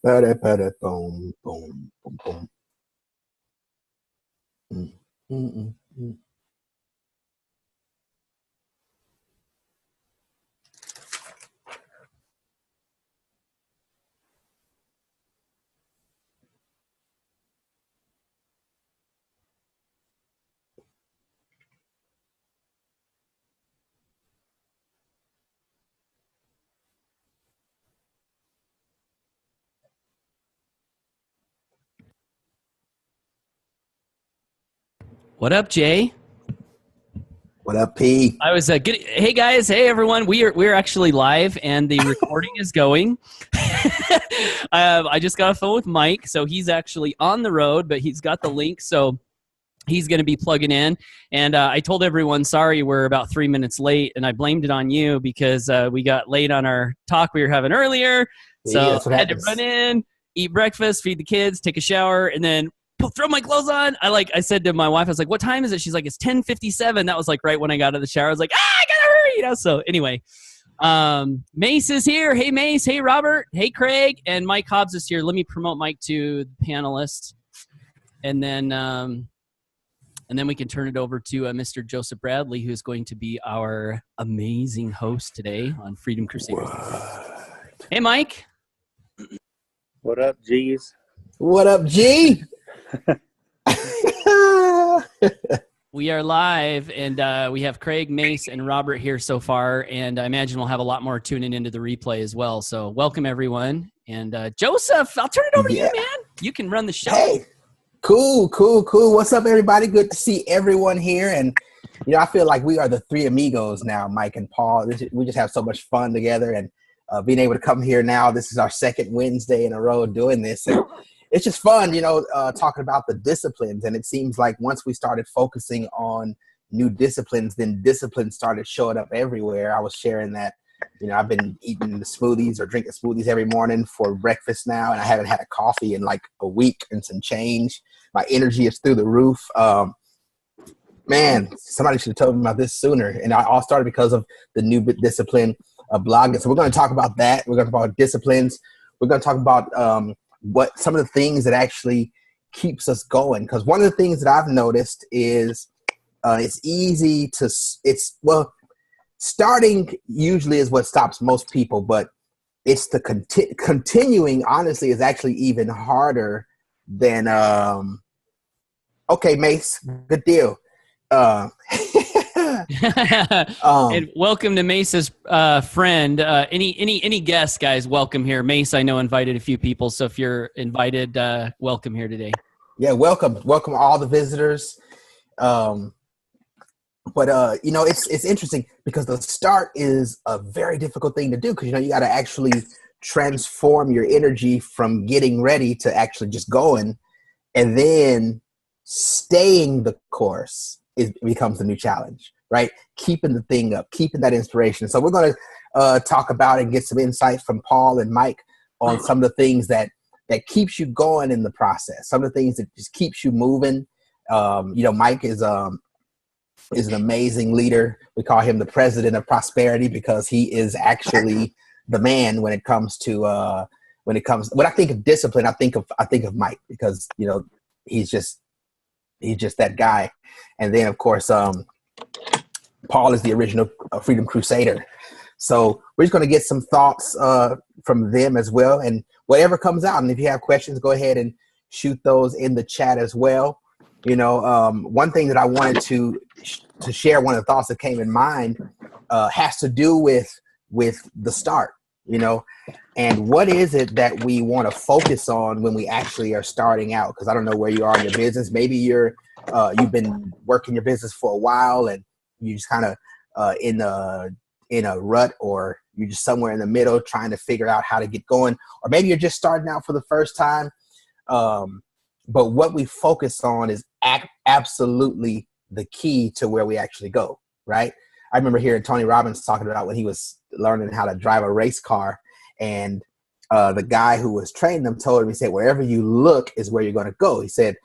Boom, boom, boom, boom. Mm, mm, mm, mm. What up, Jay? What up, P? I was good. Hey guys, hey everyone. We are actually live, and the recording is going. I just got a phone with Mike, so he's actually on the road, but he's got the link, so he's going to be plugging in. And I told everyone, sorry, we're about 3 minutes late, and I blamed it on you because we got late on our talk we were having earlier. Yeah, So that's what I had to run happens. in, eat breakfast, feed the kids, take a shower, and then throw my clothes on. I said to my wife, I was like, what time is it? She's like, it's 10:57. That was like right when I got out of the shower. I was like, I gotta hurry. So anyway, Mace is here. Hey, Mace. Hey, Robert. Hey, Craig. And Mike Hobbs is here. Let me promote Mike to the panelist. And then we can turn it over to Mr. Joseph Bradley, who's going to be our amazing host today on Freedom Crusaders. What? Hey, Mike. What up, G's? What up, G? We are live, and we have Craig, Mace, and Robert here so far, and I imagine we'll have a lot more tuning into the replay as well. So welcome, everyone. And Joseph, I'll turn it over to you, man. You can run the show. Hey, cool. What's up, everybody? Good to see everyone here. And, I feel like we are the three amigos now, Mike and Paul. We just have so much fun together. And being able to come here now, this is our second Wednesday in a row doing this. And it's just fun, talking about the disciplines. And it seems like once we started focusing on new disciplines, then disciplines started showing up everywhere. I was sharing that, I've been eating the smoothies or drinking smoothies every morning for breakfast now, and I haven't had a coffee in like a week and some change. My energy is through the roof. Man, somebody should have told me about this sooner. And I all started because of the new discipline of blogging. So we're going to talk about that. We're going to talk about disciplines. We're going to talk about what some of the things that actually keeps us going. Because one of the things that I've noticed is it's easy to, starting usually is what stops most people, but it's the continuing, honestly, is actually even harder than, okay, Mace, good deal. And welcome to Mace's friend. Any guests, guys, welcome here. Mace, I know, invited a few people, so if you're invited, welcome here today. Yeah, welcome all the visitors. But it's interesting because the start is a very difficult thing to do because you got to actually transform your energy from getting ready to actually just going, and then staying the course becomes the new challenge, right? Keeping the thing up, keeping that inspiration. So we're going to talk about and get some insight from Paul and Mike on some of the things that keeps you going in the process, some of the things that just keeps you moving. Mike is an amazing leader. We call him the president of prosperity because he is actually the man when it comes to when I think of discipline, I think of Mike because he's just that guy. And then of course Paul is the original Freedom Crusader. So we're just going to get some thoughts from them as well, and whatever comes out. And if you have questions, go ahead and shoot those in the chat as well. One thing that I wanted to share, one of the thoughts that came in mind has to do with the start, and what is it that we want to focus on when we actually are starting out? Because I don't know where you are in your business. Maybe you've been working your business for a while and you just kind of in a rut, or you're just somewhere in the middle trying to figure out how to get going, or maybe you're just starting out for the first time. But what we focus on is absolutely the key to where we actually go, right? I remember hearing Tony Robbins talking about when he was learning how to drive a race car, and the guy who was training them told him, he said, wherever you look is where you're going to go. He said,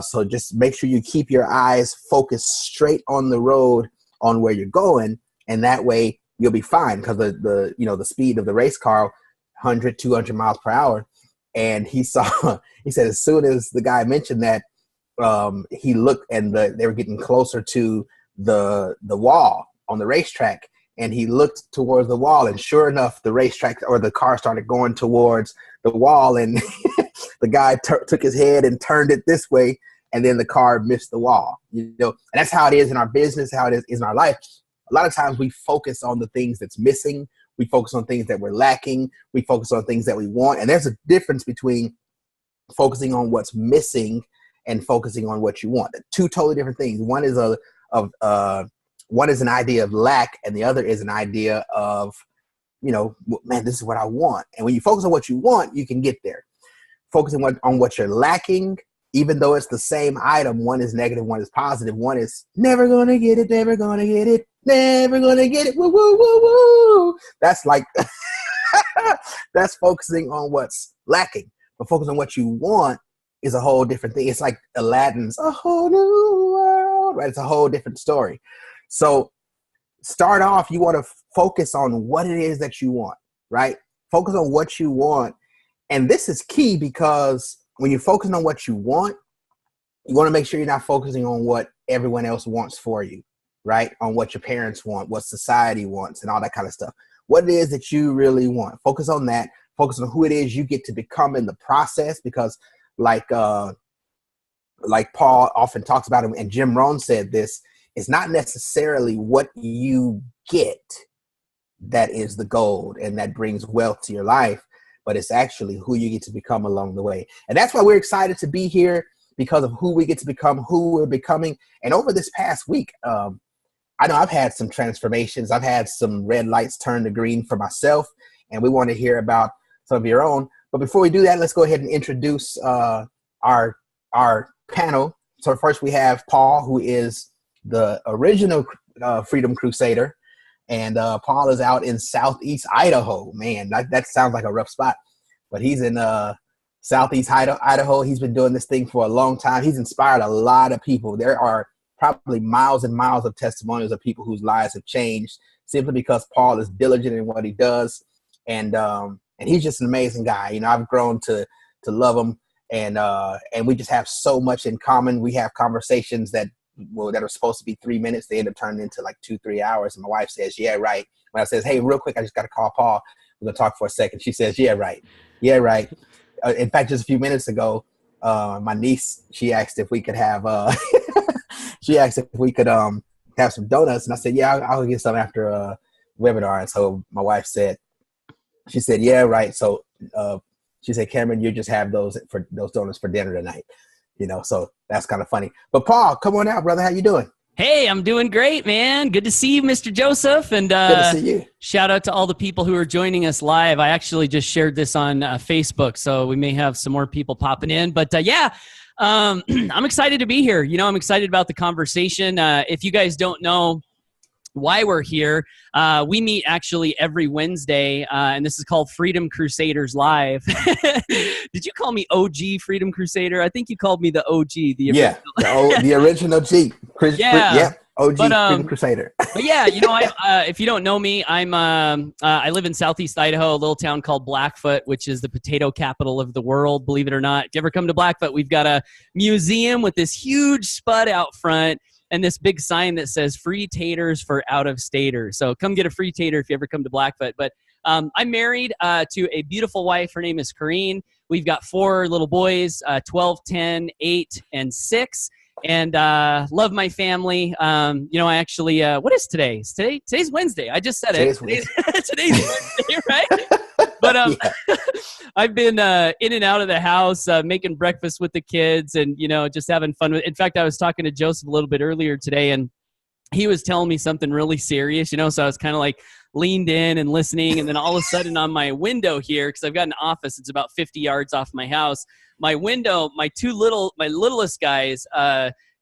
so just make sure you keep your eyes focused straight on the road on where you're going, and that way you'll be fine because the speed of the race car, 100, 200 miles per hour. and he saw. He said as soon as the guy mentioned that, he looked and they were getting closer to the wall on the racetrack, and he looked towards the wall, and sure enough, the racetrack or the car started going towards the wall, and the guy took his head and turned it this way, and then the car missed the wall. You know, and that's how it is in our business, how it is in our life. A lot of times we focus on the things that's missing. We focus on things that we're lacking. We focus on things that we want. And there's a difference between focusing on what's missing and focusing on what you want. Two totally different things. One is one is an idea of lack, and the other is an idea of, you know, man, this is what I want. And when you focus on what you want, you can get there. Focusing on what you're lacking, even though it's the same item, one is negative, one is positive, one is never gonna get it, never gonna get it, never gonna get it, woo, woo, woo, woo. That's like, that's focusing on what's lacking. But focusing on what you want is a whole different thing. It's like Aladdin's A Whole New World, right? It's a whole different story. So start off, you want to focus on what it is that you want, right? Focus on what you want. And this is key because when you're focusing on what you want to make sure you're not focusing on what everyone else wants for you, right? On what your parents want, what society wants, and all that kind of stuff. What it is that you really want. Focus on that. Focus on who it is you get to become in the process, because like Paul often talks about, and Jim Rohn said this, it's not necessarily what you get that is the gold and that brings wealth to your life, but it's actually who you get to become along the way. And that's why we're excited to be here, because of who we get to become, who we're becoming. And over this past week, I know I've had some transformations. I've had some red lights turn to green for myself, and we want to hear about some of your own. But before we do that, let's go ahead and introduce our panel. So first we have Paul, who is the original Freedom Crusader. And Paul is out in Southeast Idaho. Man, that sounds like a rough spot. But he's in Southeast Idaho. He's been doing this thing for a long time. He's inspired a lot of people. There are probably miles and miles of testimonials of people whose lives have changed simply because Paul is diligent in what he does. And he's just an amazing guy. You know, I've grown to love him. And we just have so much in common. We have conversations that are supposed to be 3 minutes, they end up turning into like 2-3 hours. And my wife says, yeah, right. When I says, hey, real quick, I just got to call Paul. We're going to talk for a second. She says, yeah, right. Yeah, right. In fact, just a few minutes ago, my niece, she asked if we could have, have some donuts. And I said, yeah, I'll get some after a webinar. And so my wife said, she said, yeah, right. So she said, Cameron, you just have those donuts for dinner tonight. You know, so that's kind of funny. But Paul, come on out, brother. How you doing? Hey, I'm doing great, man. Good to see you, Mr. Joseph. And good to see you. Shout out to all the people who are joining us live. I actually just shared this on Facebook, so we may have some more people popping in. But I'm excited to be here. You know, I'm excited about the conversation. If you guys don't know why we're here, we meet actually every Wednesday, and this is called Freedom Crusaders Live. Did you call me OG Freedom Crusader? I think you called me the OG. The original G. OG Freedom Crusader. But yeah, you know, if you don't know me, I live in Southeast Idaho, a little town called Blackfoot, which is the potato capital of the world, believe it or not. If you ever come to Blackfoot, we've got a museum with this huge spud out front and this big sign that says free taters for out-of-staters. So come get a free tater if you ever come to Blackfoot. But I'm married to a beautiful wife. Her name is Corrine. We've got 4 little boys, 12, 10, 8, and 6. And love my family. You know, I actually, what is today? Today's Wednesday. I just said it. Today's Wednesday, right? But I've been in and out of the house, making breakfast with the kids and, you know, just having fun. In fact, I was talking to Joseph a little bit earlier today, and he was telling me something really serious, you know, so I was kind of like leaned in and listening. And then all of a sudden on my window here, because I've got an office, it's about 50 yards off my house, my window, my littlest guys,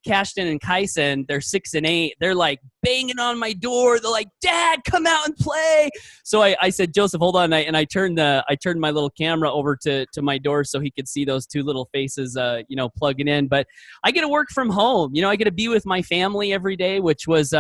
Cashton and Kyson, they're 6 and 8. They're like banging on my door. They're like, "Dad, come out and play." So I said, "Joseph, hold on." And I turned my little camera over to my door so he could see those 2 little faces, you know, plugging in. But I get to work from home. You know, I get to be with my family every day, which was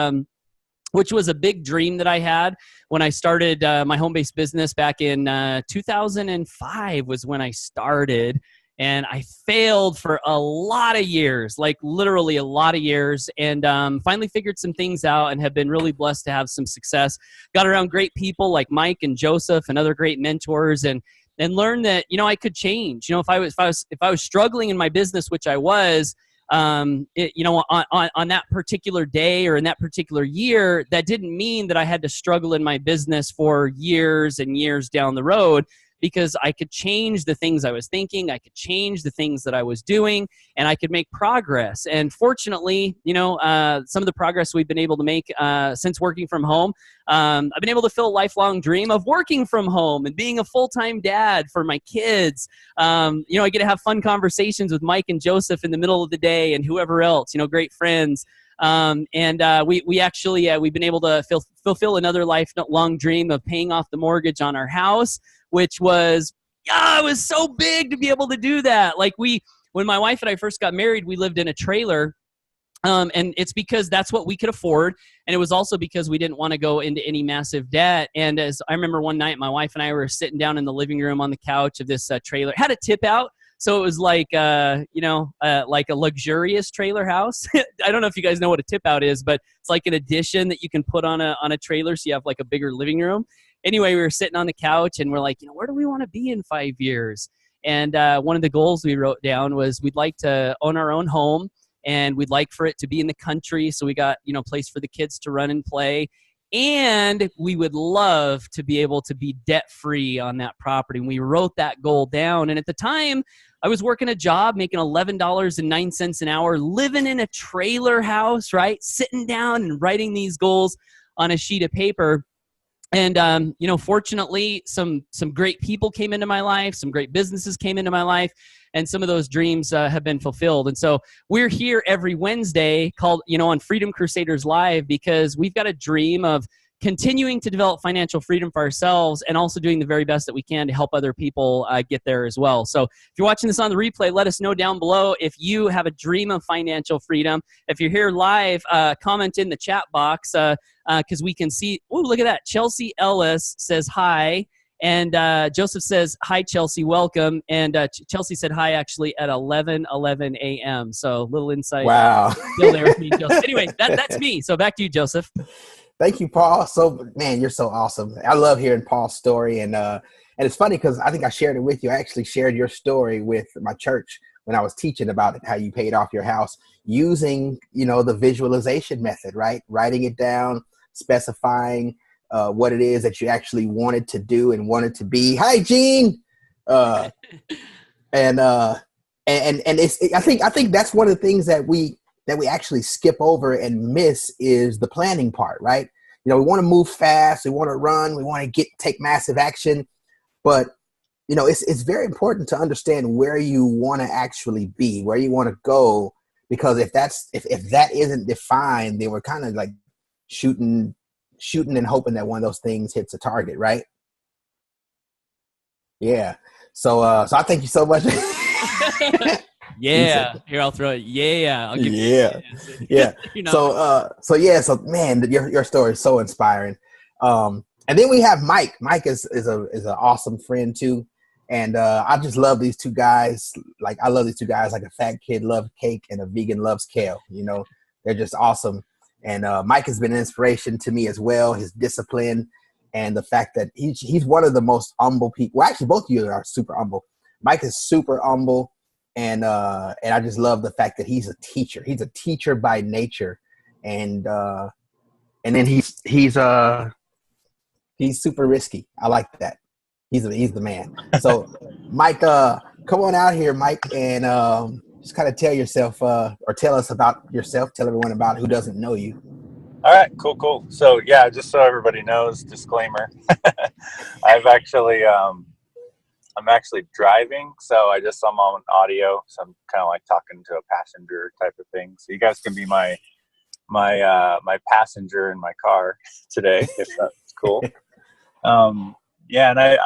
which was a big dream that I had when I started my home-based business back in 2005 was when I started. And I failed for a lot of years, like literally a lot of years, and finally figured some things out and have been really blessed to have some success. Got around great people like Mike and Joseph and other great mentors, and learned that, I could change. If I was struggling in my business, which I was, on that particular day or in that particular year, that didn't mean that I had to struggle in my business for years and years down the road, because I could change the things I was thinking, I could change the things that I was doing, and I could make progress. And fortunately, some of the progress we've been able to make since working from home, I've been able to fill a lifelong dream of working from home and being a full-time dad for my kids. I get to have fun conversations with Mike and Joseph in the middle of the day and whoever else, great friends. We've been able to fulfill another lifelong dream of paying off the mortgage on our house, which was, it was so big to be able to do that. Like when my wife and I first got married, we lived in a trailer. And it's because that's what we could afford. And it was also because we didn't want to go into any massive debt. And as I remember one night, my wife and I were sitting down in the living room on the couch of this trailer. It had a tip out. So it was like, like a luxurious trailer house. I don't know if you guys know what a tip out is, but it's like an addition that you can put on a trailer. So you have like a bigger living room. Anyway, we were sitting on the couch and we're like, where do we want to be in 5 years? And one of the goals we wrote down was we'd like to own our own home, and we'd like for it to be in the country. So we got, a place for the kids to run and play. And we would love to be able to be debt-free on that property. And we wrote that goal down. And at the time, I was working a job, making $11.09 an hour, living in a trailer house, right? Sitting down and writing these goals on a sheet of paper. And, fortunately, some great people came into my life, some great businesses came into my life, and some of those dreams have been fulfilled. And so we're here every Wednesday called, on Freedom Crusaders Live, because we've got a dream of continuing to develop financial freedom for ourselves and also doing the very best that we can to help other people get there as well. So if you're watching this on the replay, let us know down below if you have a dream of financial freedom. If you're here live, comment in the chat box because we can see. Oh, look at that. Chelsea Ellis says hi. And Joseph says, hi, Chelsea, welcome. And Chelsea said hi, actually, at 11:11 a.m. So little insight. Wow. Still there with me, Joseph. Anyway, that's me. So back to you, Joseph. Thank you, Paul. So, man, you're so awesome. I love hearing Paul's story. And it's funny because I think I shared it with you. I actually shared your story with my church when I was teaching about it, how you paid off your house using, the visualization method, right? Writing it down, specifying what it is that you actually wanted to do and wanted to be. Hi, Gene. And it's, I think that's one of the things that we actually skip over and miss is the planning part, right? We want to move fast, we want to run, we want to take massive action, but it's very important to understand where you want to actually be, where you want to go, because if that isn't defined, then we're kind of like shooting and hoping that one of those things hits a target, right? Yeah. So I thank you so much. Yeah. Here, I'll throw it. Yeah. I'll give yeah. Yeah. So man, your story is so inspiring. And then we have Mike. Mike is an awesome friend too. And I just love these two guys. Like, I love these two guys like a fat kid loves cake and a vegan loves kale. They're just awesome. And Mike has been an inspiration to me as well. His discipline and the fact that he's one of the most humble people. Well, actually, both of you are super humble. Mike is super humble. And I just love the fact that he's a teacher. He's a teacher by nature, and then he's super risky. I like that. He's the man. So, Mike, come on out here, Mike, and just kind of tell yourself or tell us about yourself. Tell everyone about who doesn't know you. All right, cool. So yeah, just so everybody knows, disclaimer. I'm actually driving, so I'm on audio, so I'm kind of like talking to a passenger type of thing. So you guys can be my passenger in my car today, if that's cool. Yeah, and I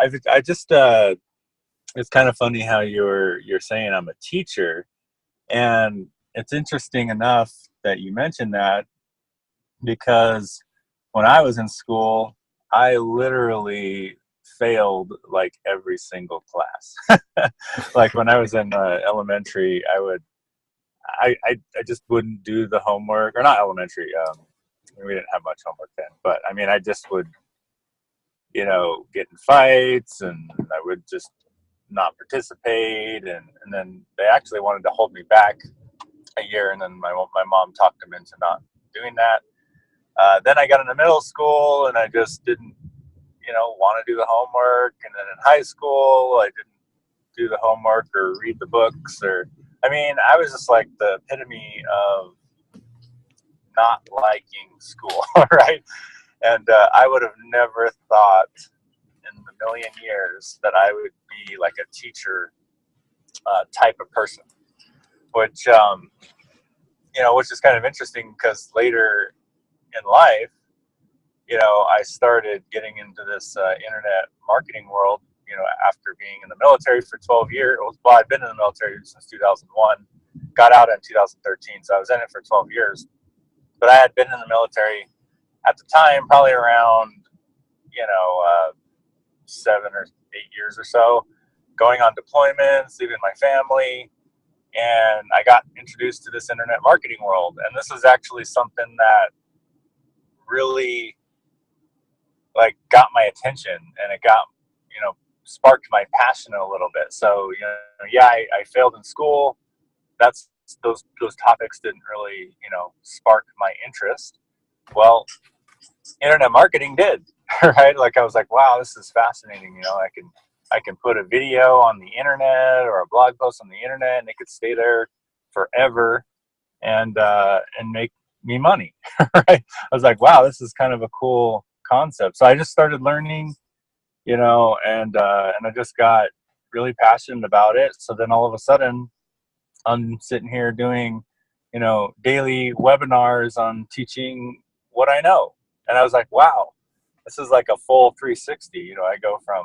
just it's kind of funny how you're saying I'm a teacher, and it's interesting enough that you mentioned that, because when I was in school, I literally failed like every single class. Like when I was in elementary, I just wouldn't do the homework, or not elementary. We didn't have much homework then, but I mean, I just would, get in fights, and I would just not participate, and then they actually wanted to hold me back a year, and then my mom talked them into not doing that. Then I got into middle school, and I just didn't, want to do the homework. And then in high school, I didn't do the homework or read the books, I mean, I was just like the epitome of not liking school, right? And I would have never thought in a million years that I would be like a teacher type of person, which, which is kind of interesting because later in life, I started getting into this internet marketing world, after being in the military for 12 years. Well, I've been in the military since 2001, got out in 2013, so I was in it for 12 years. But I had been in the military at the time, probably around, 7 or 8 years or so, going on deployments, leaving my family, and I got introduced to this internet marketing world. And this is actually something that really like got my attention, and it got, sparked my passion a little bit. So, I failed in school. That's those topics didn't really, spark my interest. Well, internet marketing did, right? Like I was like, wow, this is fascinating. I can put a video on the internet or a blog post on the internet, and it could stay there forever and make me money, right? I was like, wow, this is kind of a cool concept. So I just started learning, and I just got really passionate about it. So then all of a sudden I'm sitting here doing, daily webinars on teaching what I know. And I was like, wow, this is like a full 360. I go from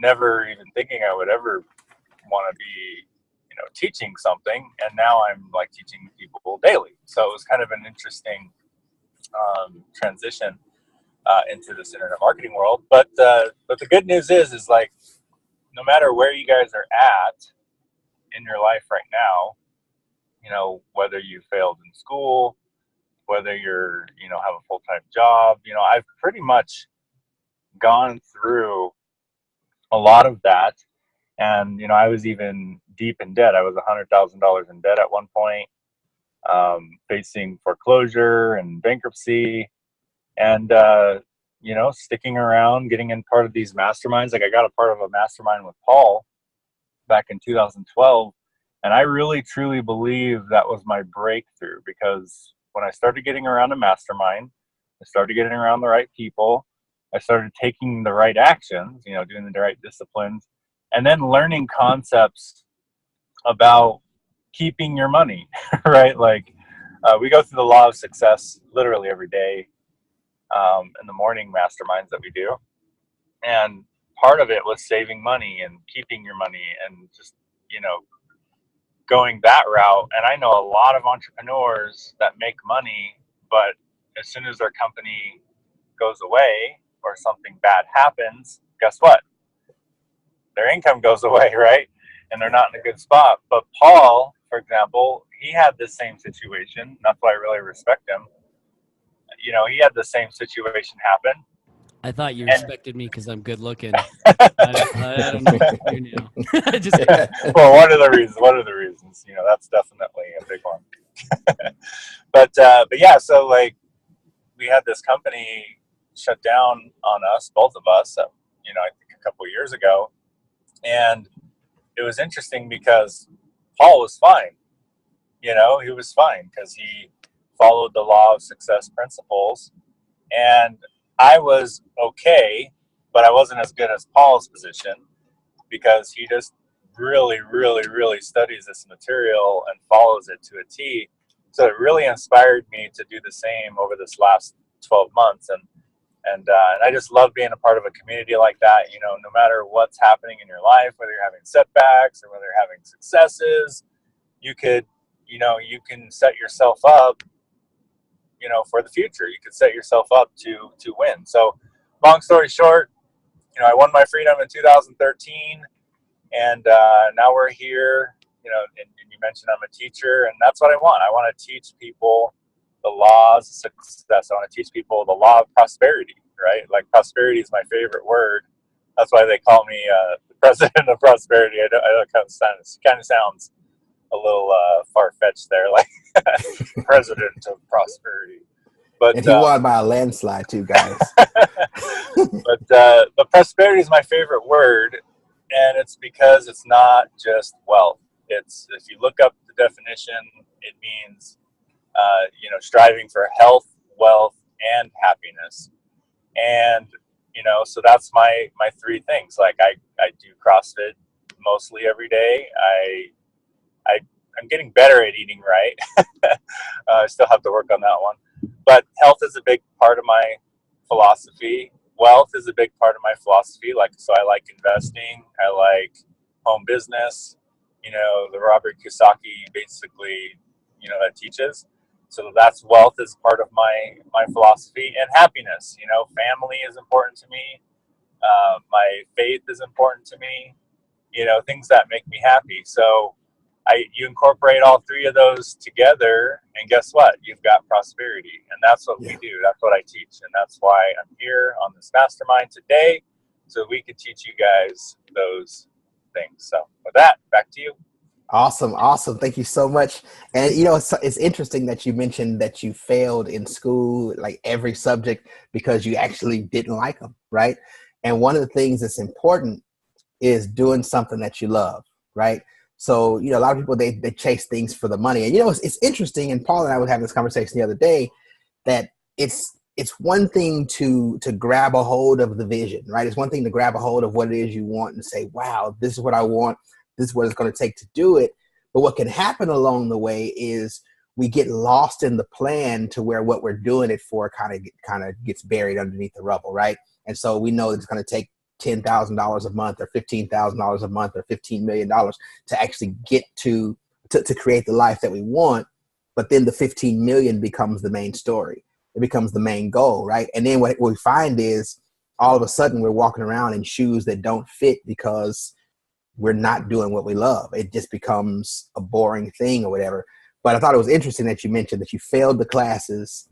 never even thinking I would ever want to be, teaching something, and now I'm like teaching people daily. So it was kind of an interesting transition into this internet marketing world. But the good news is like, no matter where you guys are at in your life right now, whether you failed in school, whether you're, have a full-time job, I've pretty much gone through a lot of that. And, I was even deep in debt. I was $100,000 in debt at one point, facing foreclosure and bankruptcy, and, sticking around, getting in part of these masterminds. Like I got a part of a mastermind with Paul back in 2012. And I really, truly believe that was my breakthrough, because when I started getting around a mastermind, I started getting around the right people. I started taking the right actions, doing the right disciplines, and then learning concepts about keeping your money, right? Like we go through the law of success literally every day in the morning masterminds that we do. And part of it was saving money and keeping your money and just, going that route. And I know a lot of entrepreneurs that make money, but as soon as their company goes away or something bad happens, guess what? Their income goes away, right? And they're not in a good spot. But Paul, for example, he had this same situation. That's why I really respect him. He had the same situation happen. I thought you respected me because I'm good looking. I don't know what to do now. Just well, one of the reasons, that's definitely a big one. but yeah, so like we had this company shut down on us, both of us, I think a couple of years ago. And it was interesting because Paul was fine. He was fine because he followed the law of success principles. And I was okay, but I wasn't as good as Paul's position, because he just really, really, really studies this material and follows it to a T. So it really inspired me to do the same over this last 12 months. And I just love being a part of a community like that. No matter what's happening in your life, whether you're having setbacks or whether you're having successes, you can set yourself up for the future. You could set yourself up to win. So long story short, I won my freedom in 2013, and now we're here, and you mentioned I'm a teacher, and that's what I want. I want to teach people the laws of success. I want to teach people the law of prosperity, right? Like, prosperity is my favorite word. That's why they call me the president of prosperity. I know it kind of sounds a little far-fetched there, like president of prosperity. But and he won by a landslide too, guys. But prosperity is my favorite word, and it's because it's not just wealth. It's, if you look up the definition, it means striving for health, wealth, and happiness. And so that's my three things. Like, I do CrossFit mostly every day. I'm getting better at eating right. I still have to work on that one. But health is a big part of my philosophy. Wealth is a big part of my philosophy. So I like investing. I like home business. The Robert Kiyosaki basically, that teaches. So that's wealth is part of my philosophy, and happiness. Family is important to me. My faith is important to me. Things that make me happy. So you incorporate all three of those together, and guess what? You've got prosperity, and that's what we do. That's what I teach, and that's why I'm here on this mastermind today, so we can teach you guys those things. So with that, back to you. Awesome. Thank you so much. And it's interesting that you mentioned that you failed in school, like every subject, because you actually didn't like them, right? And one of the things that's important is doing something that you love, right? So, a lot of people, they chase things for the money. And, it's interesting, and Paul and I were having this conversation the other day, that it's one thing to grab a hold of the vision, right? It's one thing to grab a hold of what it is you want and say, wow, this is what I want. This is what it's going to take to do it. But what can happen along the way is we get lost in the plan to where what we're doing it for kind of gets buried underneath the rubble, right? And so we know that it's going to take $10,000 a month or $15,000 a month or $15 million to actually get to create the life that we want. But then the 15 million becomes the main story. It becomes the main goal, right? And then what we find is all of a sudden we're walking around in shoes that don't fit because we're not doing what we love. It just becomes a boring thing or whatever. But I thought it was interesting that you mentioned that you failed the classes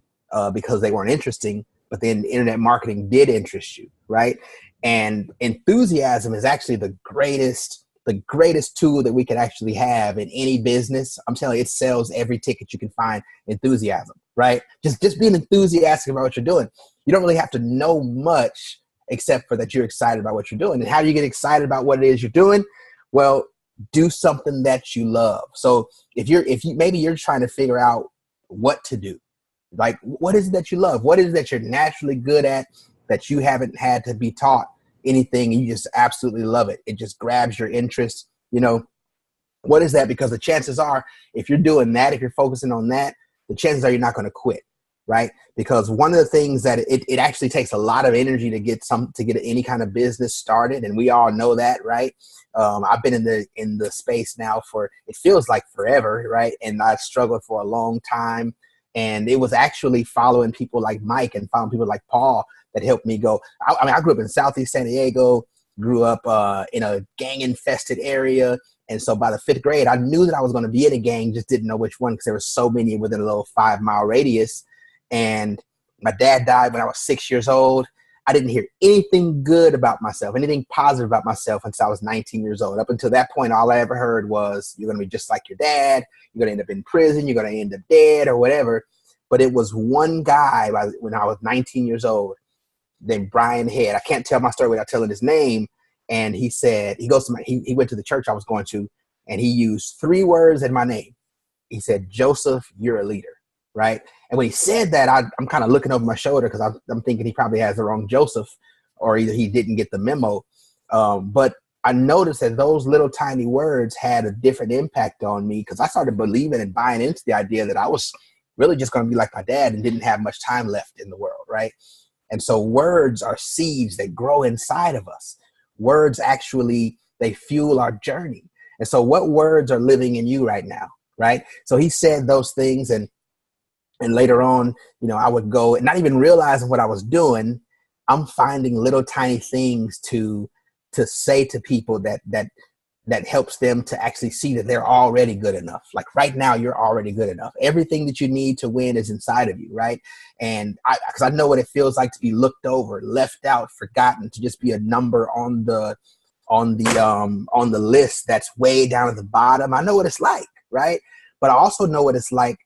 because they weren't interesting, but then internet marketing did interest you, right? And enthusiasm is actually the greatest tool that we could actually have in any business. I'm telling you, it sells every ticket you can find. Enthusiasm, right? Just being enthusiastic about what you're doing. You don't really have to know much except for that you're excited about what you're doing. And how do you get excited about what it is you're doing? Well, do something that you love. So if maybe you're trying to figure out what to do, like, what is it that you love? What is it that you're naturally good at that you haven't had to be taught anything, and you just absolutely love it? It just grabs your interest. What is that? Because the chances are, if you're doing that, if you're focusing on that, the chances are you're not going to quit, right? Because one of the things that it actually takes a lot of energy to get any kind of business started, and we all know that, right? I've been in the space now for, it feels like forever, right? And I struggled for a long time, and it was actually following people like Mike and following people like Paul that helped me go. I grew up in Southeast San Diego, grew up in a gang-infested area. And so by the 5th grade, I knew that I was going to be in a gang, just didn't know which one because there were so many within a little 5-mile radius. And my dad died when I was 6 years old. I didn't hear anything good about myself, anything positive about myself until I was 19 years old. Up until that point, all I ever heard was, you're going to be just like your dad. You're going to end up in prison. You're going to end up dead or whatever. But it was one guy when I was 19 years old named Brian Head. I can't tell my story without telling his name. And he said, he went to the church I was going to, and he used 3 words in my name. He said, Joseph, you're a leader, right? And when he said that, I'm kind of looking over my shoulder because I'm thinking he probably has the wrong Joseph, or either he didn't get the memo. But I noticed that those little tiny words had a different impact on me because I started believing and buying into the idea that I was really just going to be like my dad and didn't have much time left in the world, right? And so words are seeds that grow inside of us. Words actually, they fuel our journey. And so what words are living in you right now, right? So he said those things, and And later on, I would go and not even realizing what I was doing. I'm finding little tiny things to say to people that helps them to actually see that they're already good enough. Like right now, you're already good enough. Everything that you need to win is inside of you, right? And because I know what it feels like to be looked over, left out, forgotten, to just be a number on the list that's way down at the bottom. I know what it's like, right? But I also know what it's like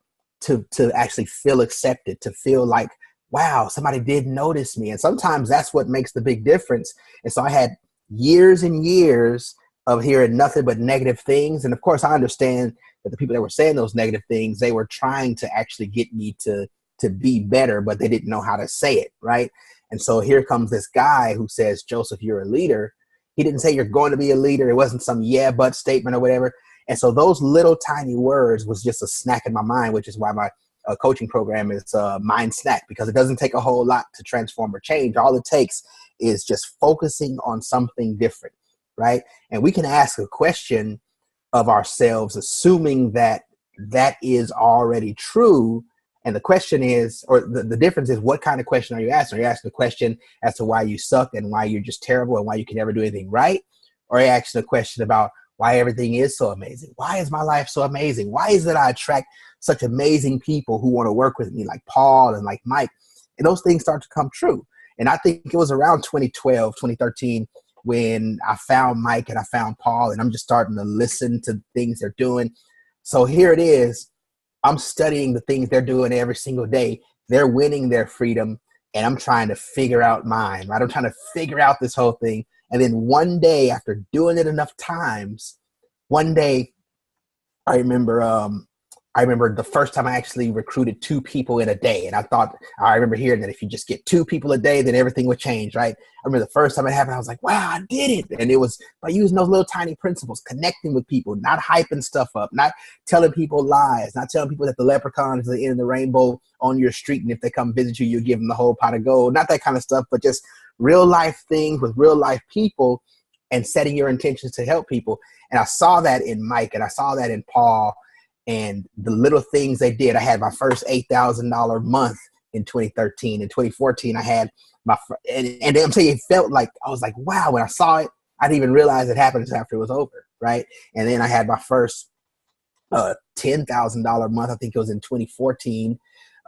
to actually feel accepted, to feel like, wow, somebody did notice me. And sometimes that's what makes the big difference. And so I had years and years of hearing nothing but negative things. And of course, I understand that the people that were saying those negative things, they were trying to actually get me to be better, but they didn't know how to say it, right? And so here comes this guy who says, Joseph, you're a leader. He didn't say you're going to be a leader. It wasn't some yeah, but statement or whatever. And so those little tiny words was just a snack in my mind, which is why my coaching program is Mind Snack, because it doesn't take a whole lot to transform or change. All it takes is just focusing on something different, right? And we can ask a question of ourselves, assuming that that is already true. And the question is, or the difference is, what kind of question are you asking? Are you asking a question as to why you suck and why you're just terrible and why you can never do anything right? Or are you asking a question about why everything is so amazing? Why is my life so amazing? Why is it I attract such amazing people who want to work with me, like Paul and like Mike? And those things start to come true. And I think it was around 2012, 2013, when I found Mike and I found Paul, and I'm just starting to listen to things they're doing. So here it is. I'm studying the things they're doing every single day. They're winning their freedom, and I'm trying to figure out mine, right? I'm trying to figure out this whole thing. And then one day, after doing it enough times, one day, I remember the first time I actually recruited 2 people in a day. And I remember hearing that if you just get 2 people a day, then everything would change, right? I remember the first time it happened, I was like, wow, I did it. And it was by using those little tiny principles, connecting with people, not hyping stuff up, not telling people lies, not telling people that the leprechaun is the end of the rainbow on your street. And if they come visit you, you give them the whole pot of gold, not that kind of stuff, but just real life things with real life people and setting your intentions to help people. And I saw that in Mike, and I saw that in Paul, and the little things they did. I had my first $8,000 month in 2013. In 2014, I had and I'm telling you, it felt like, I was like, wow, when I saw it, I didn't even realize it happened until after it was over, right? And then I had my first $10,000 month, I think it was in 2014.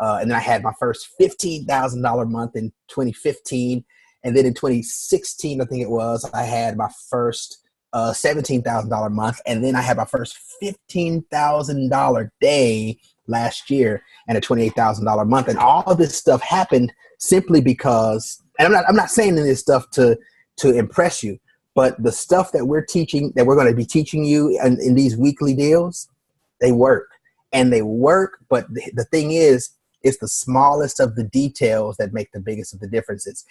And then I had my first $15,000 month in 2015. And then in 2016, I think it was, I had my first $17,000 month. And then I had my first $15,000 day last year, and a $28,000 month. And all of this stuff happened simply because, and I'm not saying this stuff to impress you, but the stuff that we're teaching, that we're going to be teaching you in these weekly deals, they work. And they work, but the thing is, it's the smallest of the details that make the biggest of the differences.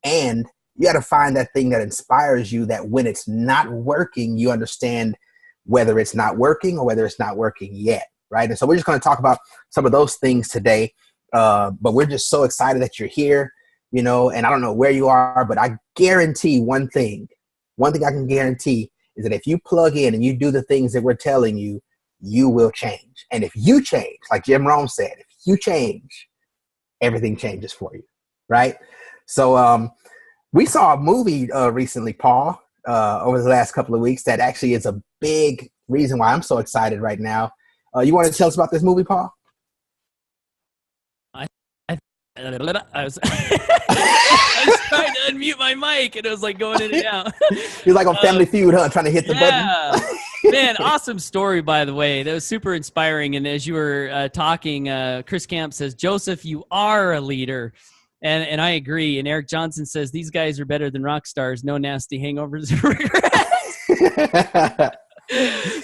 And you got to find that thing that inspires you, that when it's not working, you understand whether it's not working or whether it's not working yet, right? And so we're just going to talk about some of those things today. But we're just so excited that you're here, and I don't know where you are, but I guarantee one thing I can guarantee is that if you plug in and you do the things that we're telling you, you will change. And if you change, like Jim Rome said, if you change, everything changes for you, right? So we saw a movie recently, Paul, over the last couple of weeks that actually is a big reason why I'm so excited right now. You want to tell us about this movie, Paul? I was trying to unmute my mic, and it was like going in and out. You're like on Family Feud, huh? Trying to hit the button. Man, awesome story, by the way. That was super inspiring. And as you were talking, Chris Camp says, Joseph, you are a leader. And I agree. And Eric Johnson says, these guys are better than rock stars. No nasty hangovers or regrets.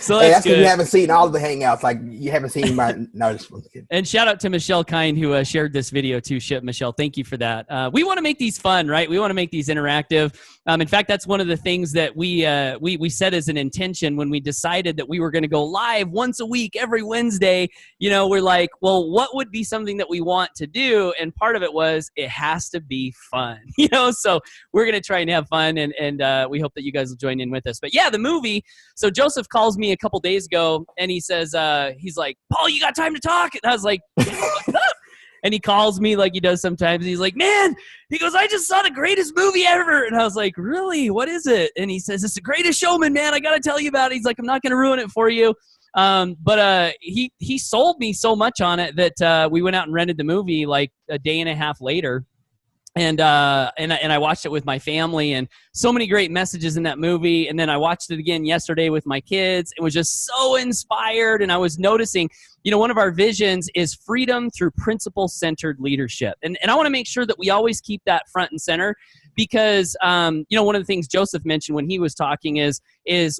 So that's good. You haven't seen all of the hangouts. Like, you haven't seen my... No, just one kid. And shout out to Michelle Kine, who shared this video too. Michelle, thank you for that. We want to make these fun, right? We want to make these interactive. In fact, that's one of the things that we set as an intention when we decided that we were going to go live once a week, every Wednesday. We're like, well, what would be something that we want to do? And part of it was, it has to be fun, So we're going to try and have fun, and we hope that you guys will join in with us. But yeah, the movie. So Joseph calls me a couple days ago, and he says, he's like, Paul, you got time to talk? And I was like, what's up? And he calls me like he does sometimes. He's like, man, he goes, I just saw the greatest movie ever. And I was like, really? What is it? And he says, it's The Greatest Showman, man. I got to tell you about it. He's like, I'm not going to ruin it for you. But he sold me so much on it that we went out and rented the movie like a day and a half later. And I watched it with my family, and so many great messages in that movie. And then I watched it again yesterday with my kids. It was just so inspired, and I was noticing, one of our visions is freedom through principle-centered leadership. And I want to make sure that we always keep that front and center because, one of the things Joseph mentioned when he was talking is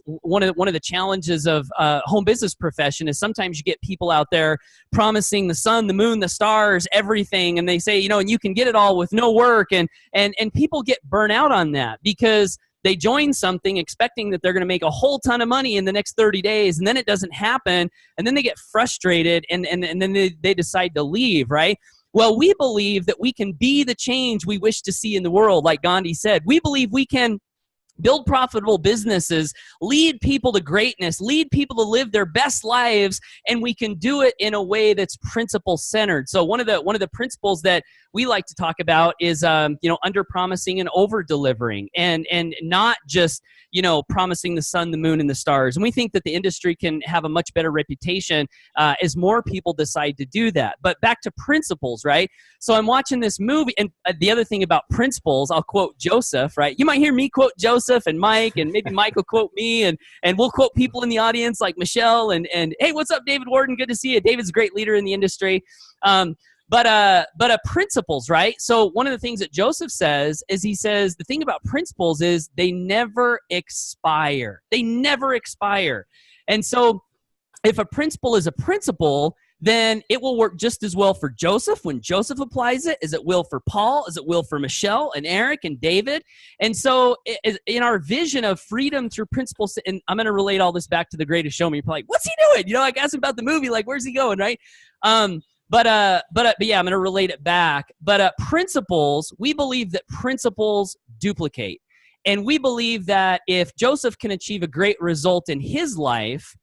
one of the challenges of home business profession is sometimes you get people out there promising the sun, the moon, the stars, everything, and they say, and you can get it all with no work, and people get burnt out on that because they join something expecting that they're going to make a whole ton of money in the next 30 days, and then it doesn't happen, and then they get frustrated, and then they decide to leave, right? Well, we believe that we can be the change we wish to see in the world, like Gandhi said. We believe we can build profitable businesses, lead people to greatness, lead people to live their best lives, and we can do it in a way that's principle-centered. So one of the principles that we like to talk about is under-promising and over-delivering, and not just promising the sun, the moon, and the stars. And we think that the industry can have a much better reputation as more people decide to do that. But back to principles, right? So I'm watching this movie, and the other thing about principles, I'll quote Joseph, right? You might hear me quote Joseph and Mike, and maybe Mike will quote me, and we'll quote people in the audience like Michelle, and hey, what's up, David Warden? Good to see you. David's a great leader in the industry. But principles, right? So one of the things that Joseph says is he says the thing about principles is they never expire. They never expire. And so if a principle is a principle, then it will work just as well for Joseph when Joseph applies it as it will for Paul, as it will for Michelle and Eric and David. And so in our vision of freedom through principles, and I'm going to relate all this back to The Greatest Showman. You're probably like, what's he doing? I asked him about the movie, like, where's he going, right? But yeah, I'm going to relate it back. But principles, we believe that principles duplicate. And we believe that if Joseph can achieve a great result in his life,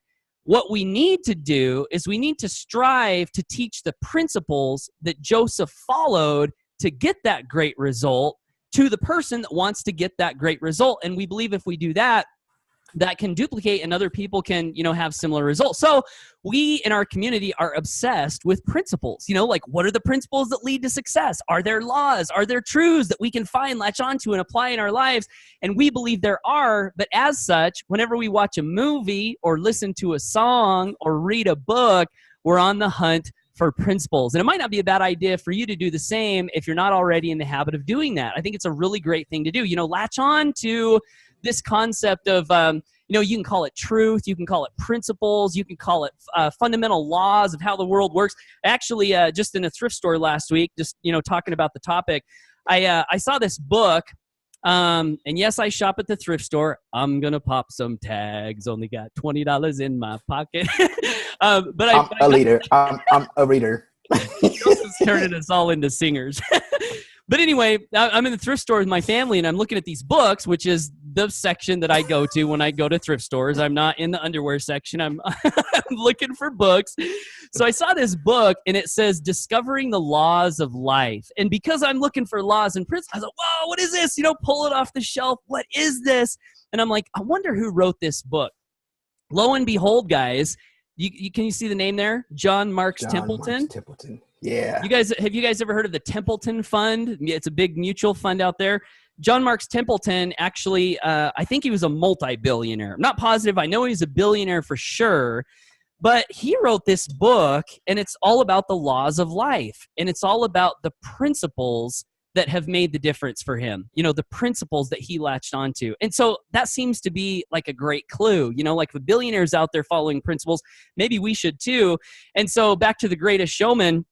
what we need to do is we need to strive to teach the principles that Joseph followed to get that great result to the person that wants to get that great result. And we believe if we do that, that can duplicate and other people can, have similar results. So we in our community are obsessed with principles, like what are the principles that lead to success? Are there laws? Are there truths that we can find, latch onto, and apply in our lives? And we believe there are, but as such, whenever we watch a movie or listen to a song or read a book, we're on the hunt for principles. And it might not be a bad idea for you to do the same if you're not already in the habit of doing that. I think it's a really great thing to do. Latch on to this concept of, you can call it truth, you can call it principles, you can call it fundamental laws of how the world works. Actually, just in a thrift store last week, just, talking about the topic, I saw this book, and yes, I shop at the thrift store. I'm going to pop some tags, only got $20 in my pocket. I'm a leader. I'm a reader. Joseph's turning us all into singers. But anyway, I'm in the thrift store with my family, and I'm looking at these books, which is the section that I go to when I go to thrift stores. I'm not in the underwear section. I'm looking for books. So I saw this book, and it says Discovering the Laws of Life. And because I'm looking for laws and principles, I was like, whoa, what is this? Pull it off the shelf. What is this? And I'm like, I wonder who wrote this book. Lo and behold, guys, can you see the name there? John Marks Templeton. Yeah. Have you guys ever heard of the Templeton Fund? It's a big mutual fund out there. John Marks Templeton actually, I think he was a multi-billionaire. I'm not positive. I know he's a billionaire for sure. But he wrote this book, and it's all about the laws of life. And it's all about the principles that have made the difference for him. The principles that he latched onto. And so that seems to be like a great clue. Like the billionaires out there following principles, maybe we should too. And so back to The Greatest Showman,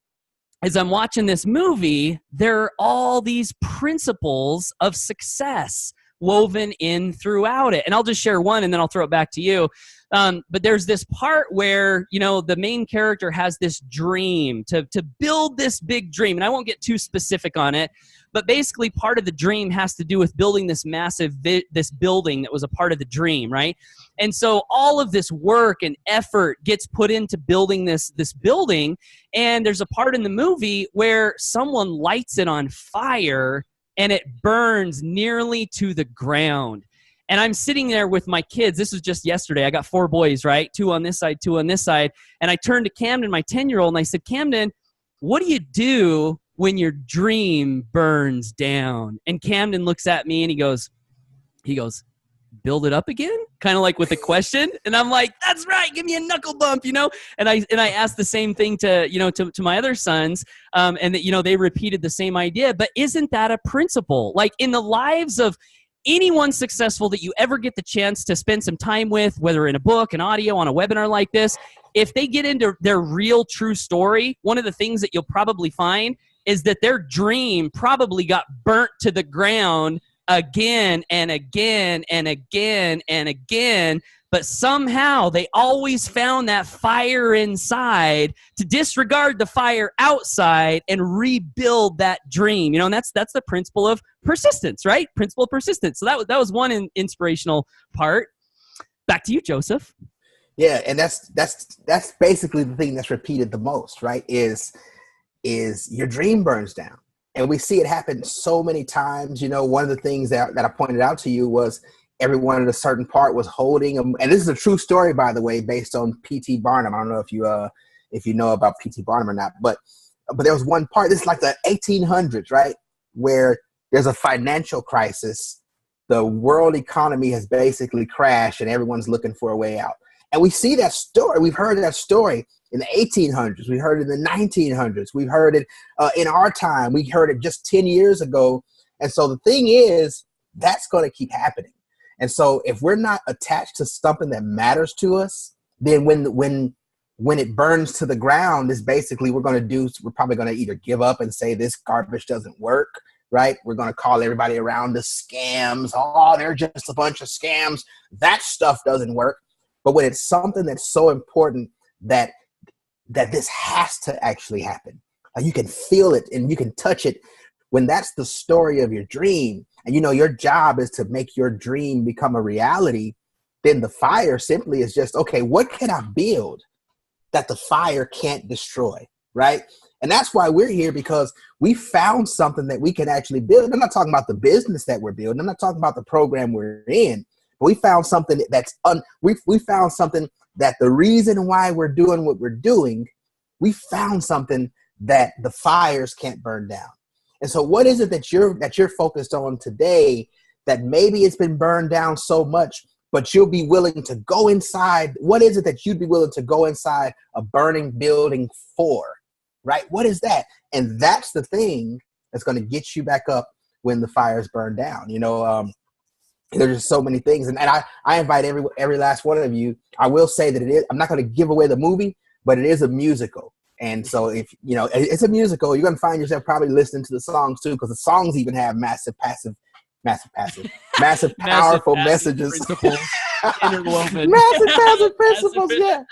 as I'm watching this movie, there are all these principles of success woven in throughout it. And I'll just share one, and then I'll throw it back to you. But there's this part where, the main character has this dream to build this big dream. And I won't get too specific on it, but basically part of the dream has to do with building this massive this building that was a part of the dream, right? And so all of this work and effort gets put into building this building, and there's a part in the movie where someone lights it on fire and it burns nearly to the ground. And I'm sitting there with my kids. This was just yesterday. I got 4 boys, right? 2 on this side, 2 on this side. And I turned to Camden, my 10-year-old, and I said, Camden, what do you do when your dream burns down? And Camden looks at me and he goes, build it up again? Kind of like with a question. And I'm like, that's right. Give me a knuckle bump, you know? And I asked the same thing to, you know, to my other sons. And that, you know, they repeated the same idea. But isn't that a principle? Like in the lives of anyone successful that you ever get the chance to spend some time with, whether in a book, an audio, on a webinar like this, if they get into their real true story, one of the things that you'll probably find is that their dream probably got burnt to the ground again and again and again and again, but somehow they always found that fire inside to disregard the fire outside and rebuild that dream. You know, and that's the principle of persistence, right? Principle of persistence. So that was one inspirational part. Back to you, Joseph. Yeah, and that's basically the thing that's repeated the most, right? Is your dream burns down. And we see it happen so many times. You know, one of the things that I pointed out to you was everyone at a certain part was holding them. And this is a true story, by the way, based on P.T. Barnum. I don't know if you know about P.T. Barnum or not, but there was one part, this is like the 1800s, right? Where there's a financial crisis. The world economy has basically crashed and everyone's looking for a way out. And we see that story. We've heard that story in the 1800s. We heard it in the 1900s. We've heard it in our time. We heard it just 10 years ago. And so the thing is, that's going to keep happening. And so if we're not attached to something that matters to us, then when it burns to the ground, is basically we're probably going to either give up and say this garbage doesn't work, right? We're going to call everybody around us scams. Oh, they're just a bunch of scams. That stuff doesn't work. But when it's something that's so important that this has to actually happen, you can feel it and you can touch it. When that's the story of your dream, and you know your job is to make your dream become a reality, then the fire simply is just, okay, what can I build that the fire can't destroy, right? And that's why we're here, because we found something that we can actually build. I'm not talking about the business that we're building. I'm not talking about the program we're in. But we found something we found something that the reason why we're doing what we're doing, we found something that the fires can't burn down. And so what is it that you're focused on today that maybe it's been burned down so much, but you'll be willing to go inside? What is it that you'd be willing to go inside a burning building for, right? What is that? And that's the thing that's going to get you back up when the fires burn down. You know, there's just so many things. And I invite every last one of you. I will say that I'm not going to give away the movie, but it is a musical. And so if, you know, it's a musical, you're going to find yourself probably listening to the songs too, because the songs even have massive, powerful messages. Principles interwoven. Massive passive principles, yeah.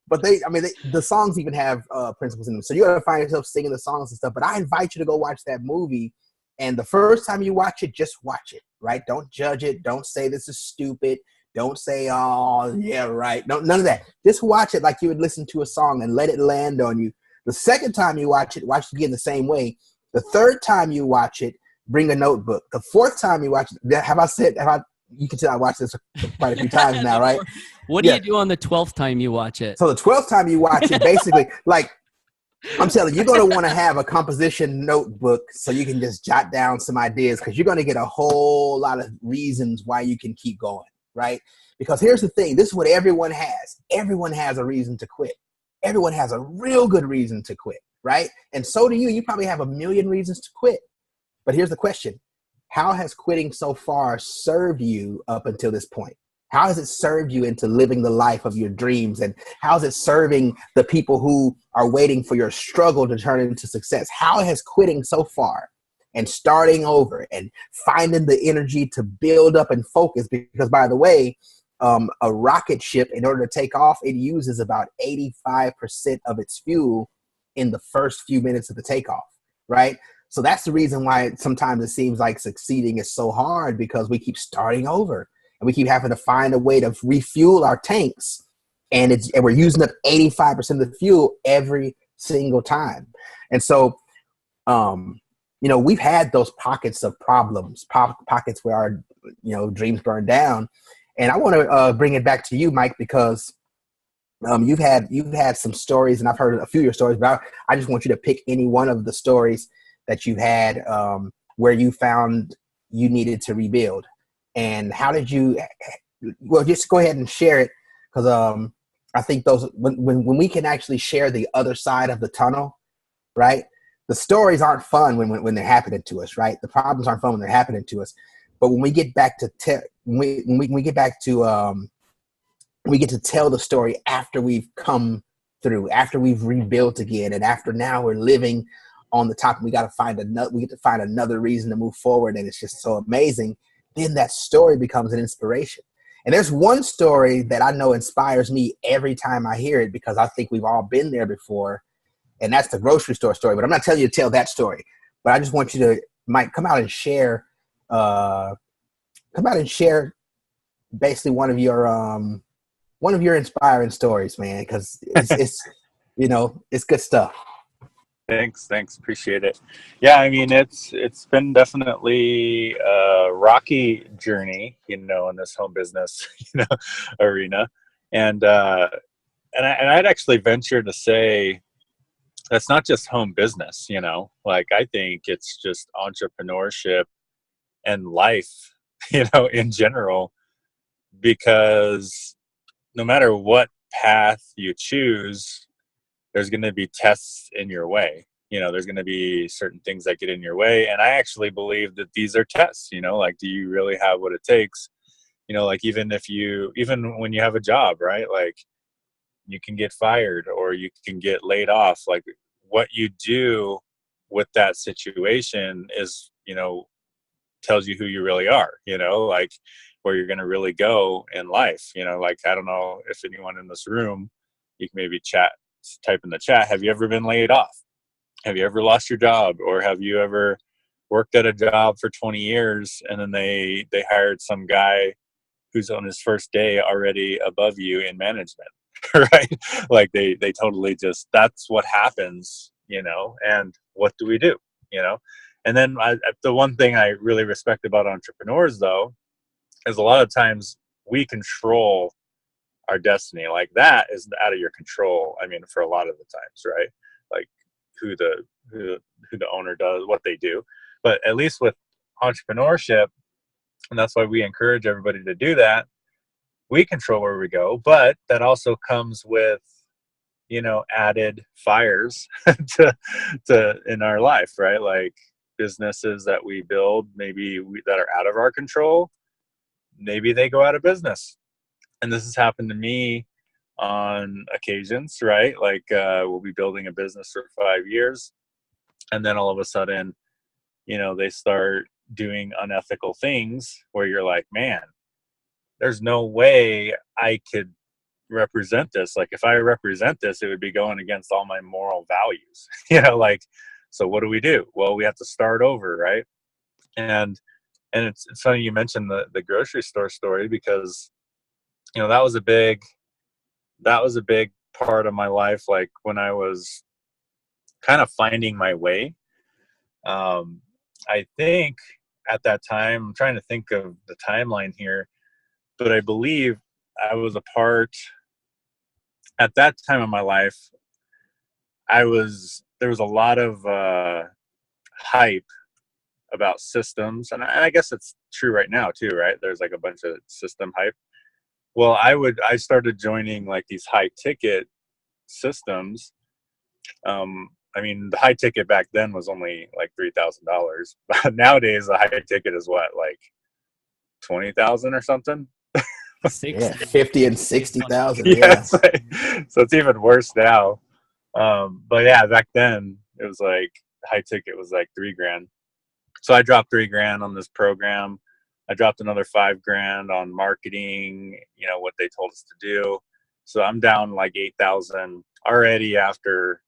But the songs even have principles in them. So you're going to find yourself singing the songs and stuff. But I invite you to go watch that movie. And the first time you watch it, just watch it, right? Don't judge it. Don't say this is stupid. Don't say, oh, yeah, right. No, none of that. Just watch it like you would listen to a song and let it land on you. The second time you watch it again the same way. The third time you watch it, bring a notebook. The fourth time you watch it, you can tell I watched this quite a few times now, right? What do you do on the 12th time you watch it? So the 12th time you watch it, basically, like, I'm telling you, you're going to want to have a composition notebook so you can just jot down some ideas, because you're going to get a whole lot of reasons why you can keep going, right? Because here's the thing. This is what everyone has. Everyone has a reason to quit. Everyone has a real good reason to quit, right? And so do you. You probably have a million reasons to quit. But here's the question. How has quitting so far served you up until this point? How has it served you into living the life of your dreams? And how is it serving the people who are waiting for your struggle to turn into success? How has quitting so far and starting over and finding the energy to build up and focus? Because, by the way, a rocket ship, in order to take off, it uses about 85% of its fuel in the first few minutes of the takeoff, right? So that's the reason why sometimes it seems like succeeding is so hard, because we keep starting over and we keep having to find a way to refuel our tanks. And we're using up 85% of the fuel every single time. And so, we've had those pockets of problems, pockets where our, dreams burn down. And I want to bring it back to you, Mike, because you've had some stories, and I've heard a few of your stories, but I just want you to pick any one of the stories that you've had where you found you needed to rebuild. And how did you, well, just go ahead and share it, because I think those, when we can actually share the other side of the tunnel, right? The stories aren't fun when they're happening to us, right? The problems aren't fun when they're happening to us. But when we get back to when we get back to we get to tell the story after we've come through, after we've rebuilt again, and after now we're living on the top, and we get to find another reason to move forward, and it's just so amazing. Then that story becomes an inspiration. And there's one story that I know inspires me every time I hear it, because I think we've all been there before, and that's the grocery store story. But I'm not telling you to tell that story, but I just want you to, Mike, come out and share basically one of your inspiring stories, man, because it's it's good stuff. Thanks. Appreciate it. Yeah, I mean, it's been definitely a rocky journey, in this home business, arena, and I'd actually venture to say that's not just home business. Like, I think it's just entrepreneurship and life, in general, because no matter what path you choose, there's going to be tests in your way. There's going to be certain things that get in your way. And I actually believe that these are tests, like, do you really have what it takes? Like, even when you have a job, right? Like, you can get fired or you can get laid off. Like, what you do with that situation is, tells you who you really are, like where you're going to really go in life. Like, I don't know if anyone in this room, you can maybe type in the chat, have you ever been laid off? Have you ever lost your job? Or have you ever worked at a job for 20 years and then they hired some guy who's on his first day already above you in management? Right? Like, they totally just, that's what happens, and what do we do? And then the one thing I really respect about entrepreneurs, though, is a lot of times we control our destiny. Like, that is out of your control. I mean, for a lot of the times, right? Like, who the owner does, what they do. But at least with entrepreneurship, and that's why we encourage everybody to do that, we control where we go. But that also comes with, added fires to in our life, right? Like, businesses that we build, that are out of our control, maybe they go out of business. And this has happened to me on occasions, right? Like, we'll be building a business for 5 years, and then all of a sudden, they start doing unethical things where you're like, man, there's no way I could represent this. Like, if I represent this, it would be going against all my moral values, like, so what do we do? Well, we have to start over, right? And it's funny you mentioned the grocery store story, because that was a big part of my life, like when I was kind of finding my way. I think at that time, I'm trying to think of the timeline here, but I believe I was a part at that time of my life. There was a lot of hype about systems, and I guess it's true right now too, right? There's like a bunch of system hype. Well, I started joining like these high ticket systems. I mean, the high ticket back then was only like $3,000, but nowadays the high ticket is what, like 20,000 or something. Yeah, 50 and 60,000. Yeah, Yeah. so it's even worse now. But yeah, back then it was like high ticket was like $3,000. So I dropped $3,000 on this program. I dropped another $5,000 on marketing, what they told us to do. So I'm down like 8,000 already after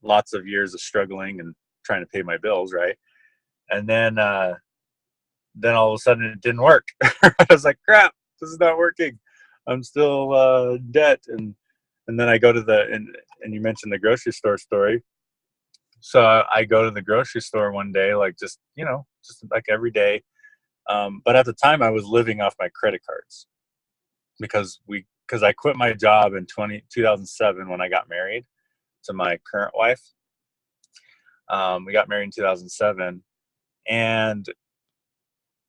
lots of years of struggling and trying to pay my bills, right? And then all of a sudden it didn't work. I was like, crap, this is not working. I'm still in debt. And then I go to and you mentioned the grocery store story. So I go to the grocery store one day, like just like every day. But at the time I was living off my credit cards because I quit my job in 2007 when I got married to my current wife. We got married in 2007, and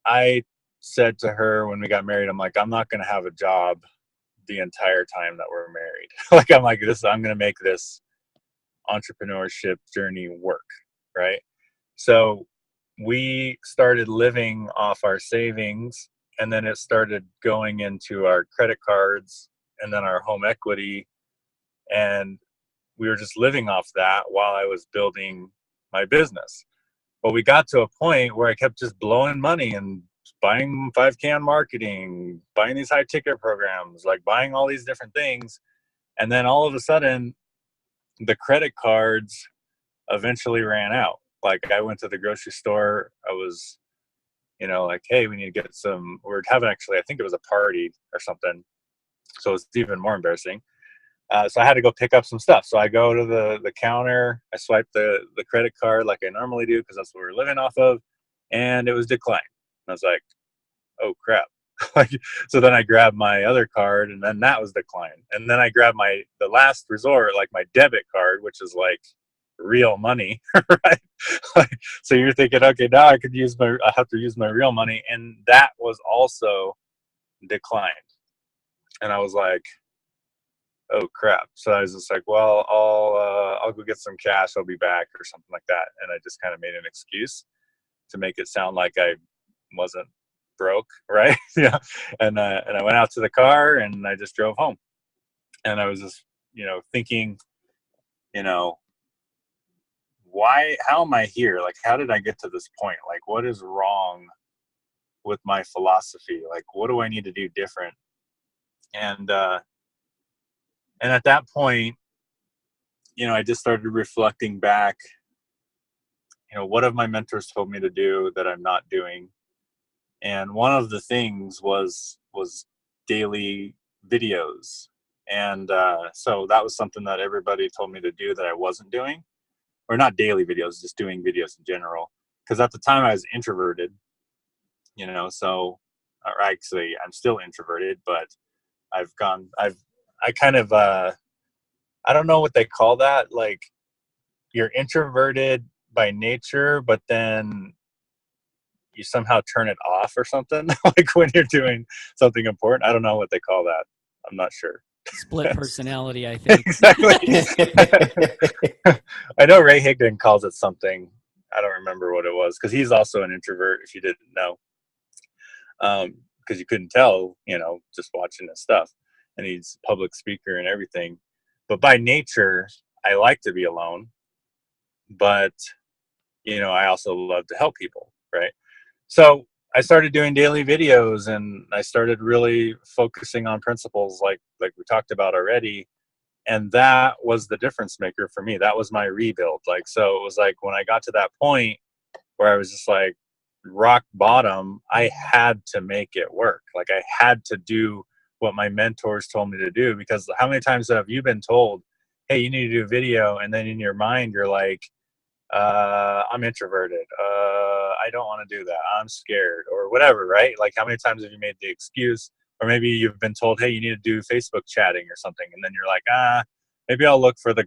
I said to her when we got married, I'm like, I'm not going to have a job the entire time that we're married. Like, I'm like, I'm going to make this entrepreneurship journey work. Right. So we started living off our savings, and then it started going into our credit cards and then our home equity. And we were just living off that while I was building my business. But we got to a point where I kept just blowing money and buying 5K on marketing, buying these high ticket programs, like buying all these different things. And then all of a sudden, the credit cards eventually ran out. Like, I went to the grocery store. I was, like, hey, we need to get some, we're having actually, I think it was a party or something. So it's even more embarrassing. So I had to go pick up some stuff. So I go to the counter, I swipe the credit card like I normally do because that's what we're living off of, and it was declined. I was like, oh crap. So then I grabbed my other card, and then that was declined. And then I grabbed the last resort, like my debit card, which is like real money, right? So you're thinking, okay, now I have to use my real money, and that was also declined. And I was like, oh crap. So I was just like, well, I'll go get some cash. I'll be back or something like that. And I just kind of made an excuse to make it sound like I wasn't broke. Right. Yeah. And I went out to the car and I just drove home, and I was just, thinking, how am I here? Like, how did I get to this point? Like, what is wrong with my philosophy? Like, what do I need to do different? And at that point, I just started reflecting back, what have my mentors told me to do that I'm not doing? And one of the things was daily videos. And so that was something that everybody told me to do that I wasn't doing, or not daily videos, just doing videos in general. Because at the time I was introverted, so, or actually I'm still introverted, but I kind of, I don't know what they call that. Like, you're introverted by nature, but then you somehow turn it off or something. Like when you're doing something important. I don't know what they call that. I'm not sure. Split personality, I think. Exactly. I know Ray Higdon calls it something. I don't remember what it was, because he's also an introvert, if you didn't know. Because you couldn't tell, just watching his stuff. And he's a public speaker and everything. But by nature, I like to be alone. But, I also love to help people, right? So I started doing daily videos, and I started really focusing on principles like we talked about already. And that was the difference maker for me. That was my rebuild. Like, so it was like when I got to that point where I was just like rock bottom, I had to make it work. Like, I had to do what my mentors told me to do, because how many times have you been told, hey, you need to do a video, and then in your mind you're like, I'm introverted, I don't want to do that, I'm scared, or whatever, right? Like, how many times have you made the excuse? Or maybe you've been told, hey, you need to do Facebook chatting or something, and then you're like, maybe I'll look for the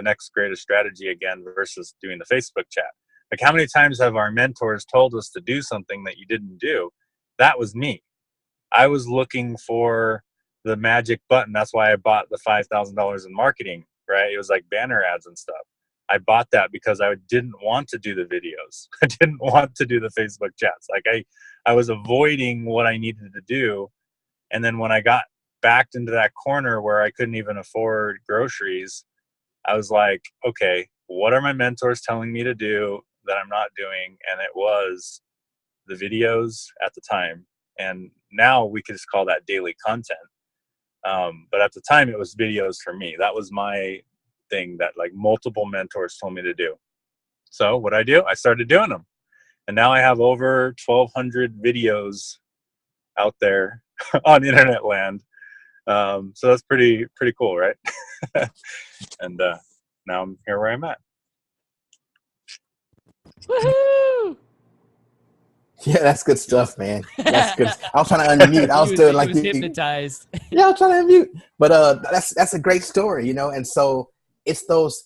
next greatest strategy again, versus doing the Facebook chat. Like, how many times have our mentors told us to do something that you didn't do? That was me. I was looking for the magic button. That's why I bought the $5,000 in marketing, right? It was like banner ads and stuff. I bought that because I didn't want to do the videos. I didn't want to do the Facebook chats. Like, I was avoiding what I needed to do. And then when I got backed into that corner where I couldn't even afford groceries, I was like, okay, what are my mentors telling me to do that I'm not doing? And it was the videos at the time. And now we could just call that daily content. But at the time it was videos for me. That was my thing that like multiple mentors told me to do. So what I do, I started doing them. And now I have over 1,200 videos out there on internet land. So that's pretty cool, right? And now I'm here where I'm at. Woohoo! Yeah, that's good stuff, man. That's good. I was trying to unmute. I was doing like he was hypnotized. Yeah, I was trying to unmute. But that's a great story, you know. And so it's those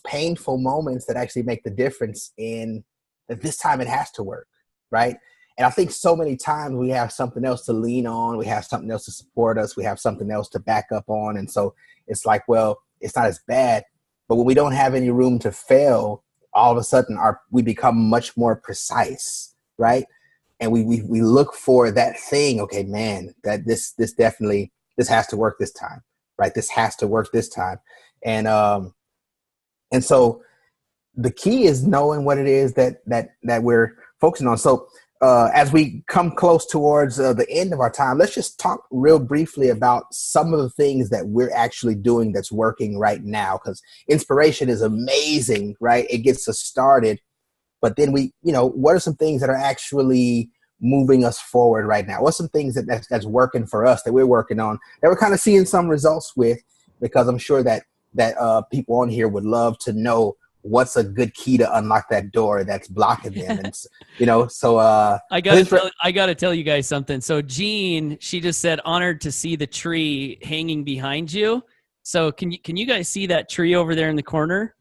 painful moments that actually make the difference in that this time it has to work, right? And I think so many times we have something else to lean on, we have something else to support us, we have something else to back up on, and so it's like, well, it's not as bad. But when we don't have any room to fail, all of a sudden we become much more precise, right? And we look for that thing. Okay, man, that this definitely has to work this time, right? This has to work this time, and so the key is knowing what it is that we're focusing on. So as we come close towards the end of our time, let's just talk real briefly about some of the things that we're actually doing that's working right now, because inspiration is amazing, right? It gets us started. But then what are some things that are actually moving us forward right now? What's some things that's working for us, that we're working on, that we're kind of seeing some results with? Because I'm sure that people on here would love to know what's a good key to unlock that door that's blocking them. And so I gotta tell you guys something. So Jean, she just said, honored to see the tree hanging behind you. So can you guys see that tree over there in the corner?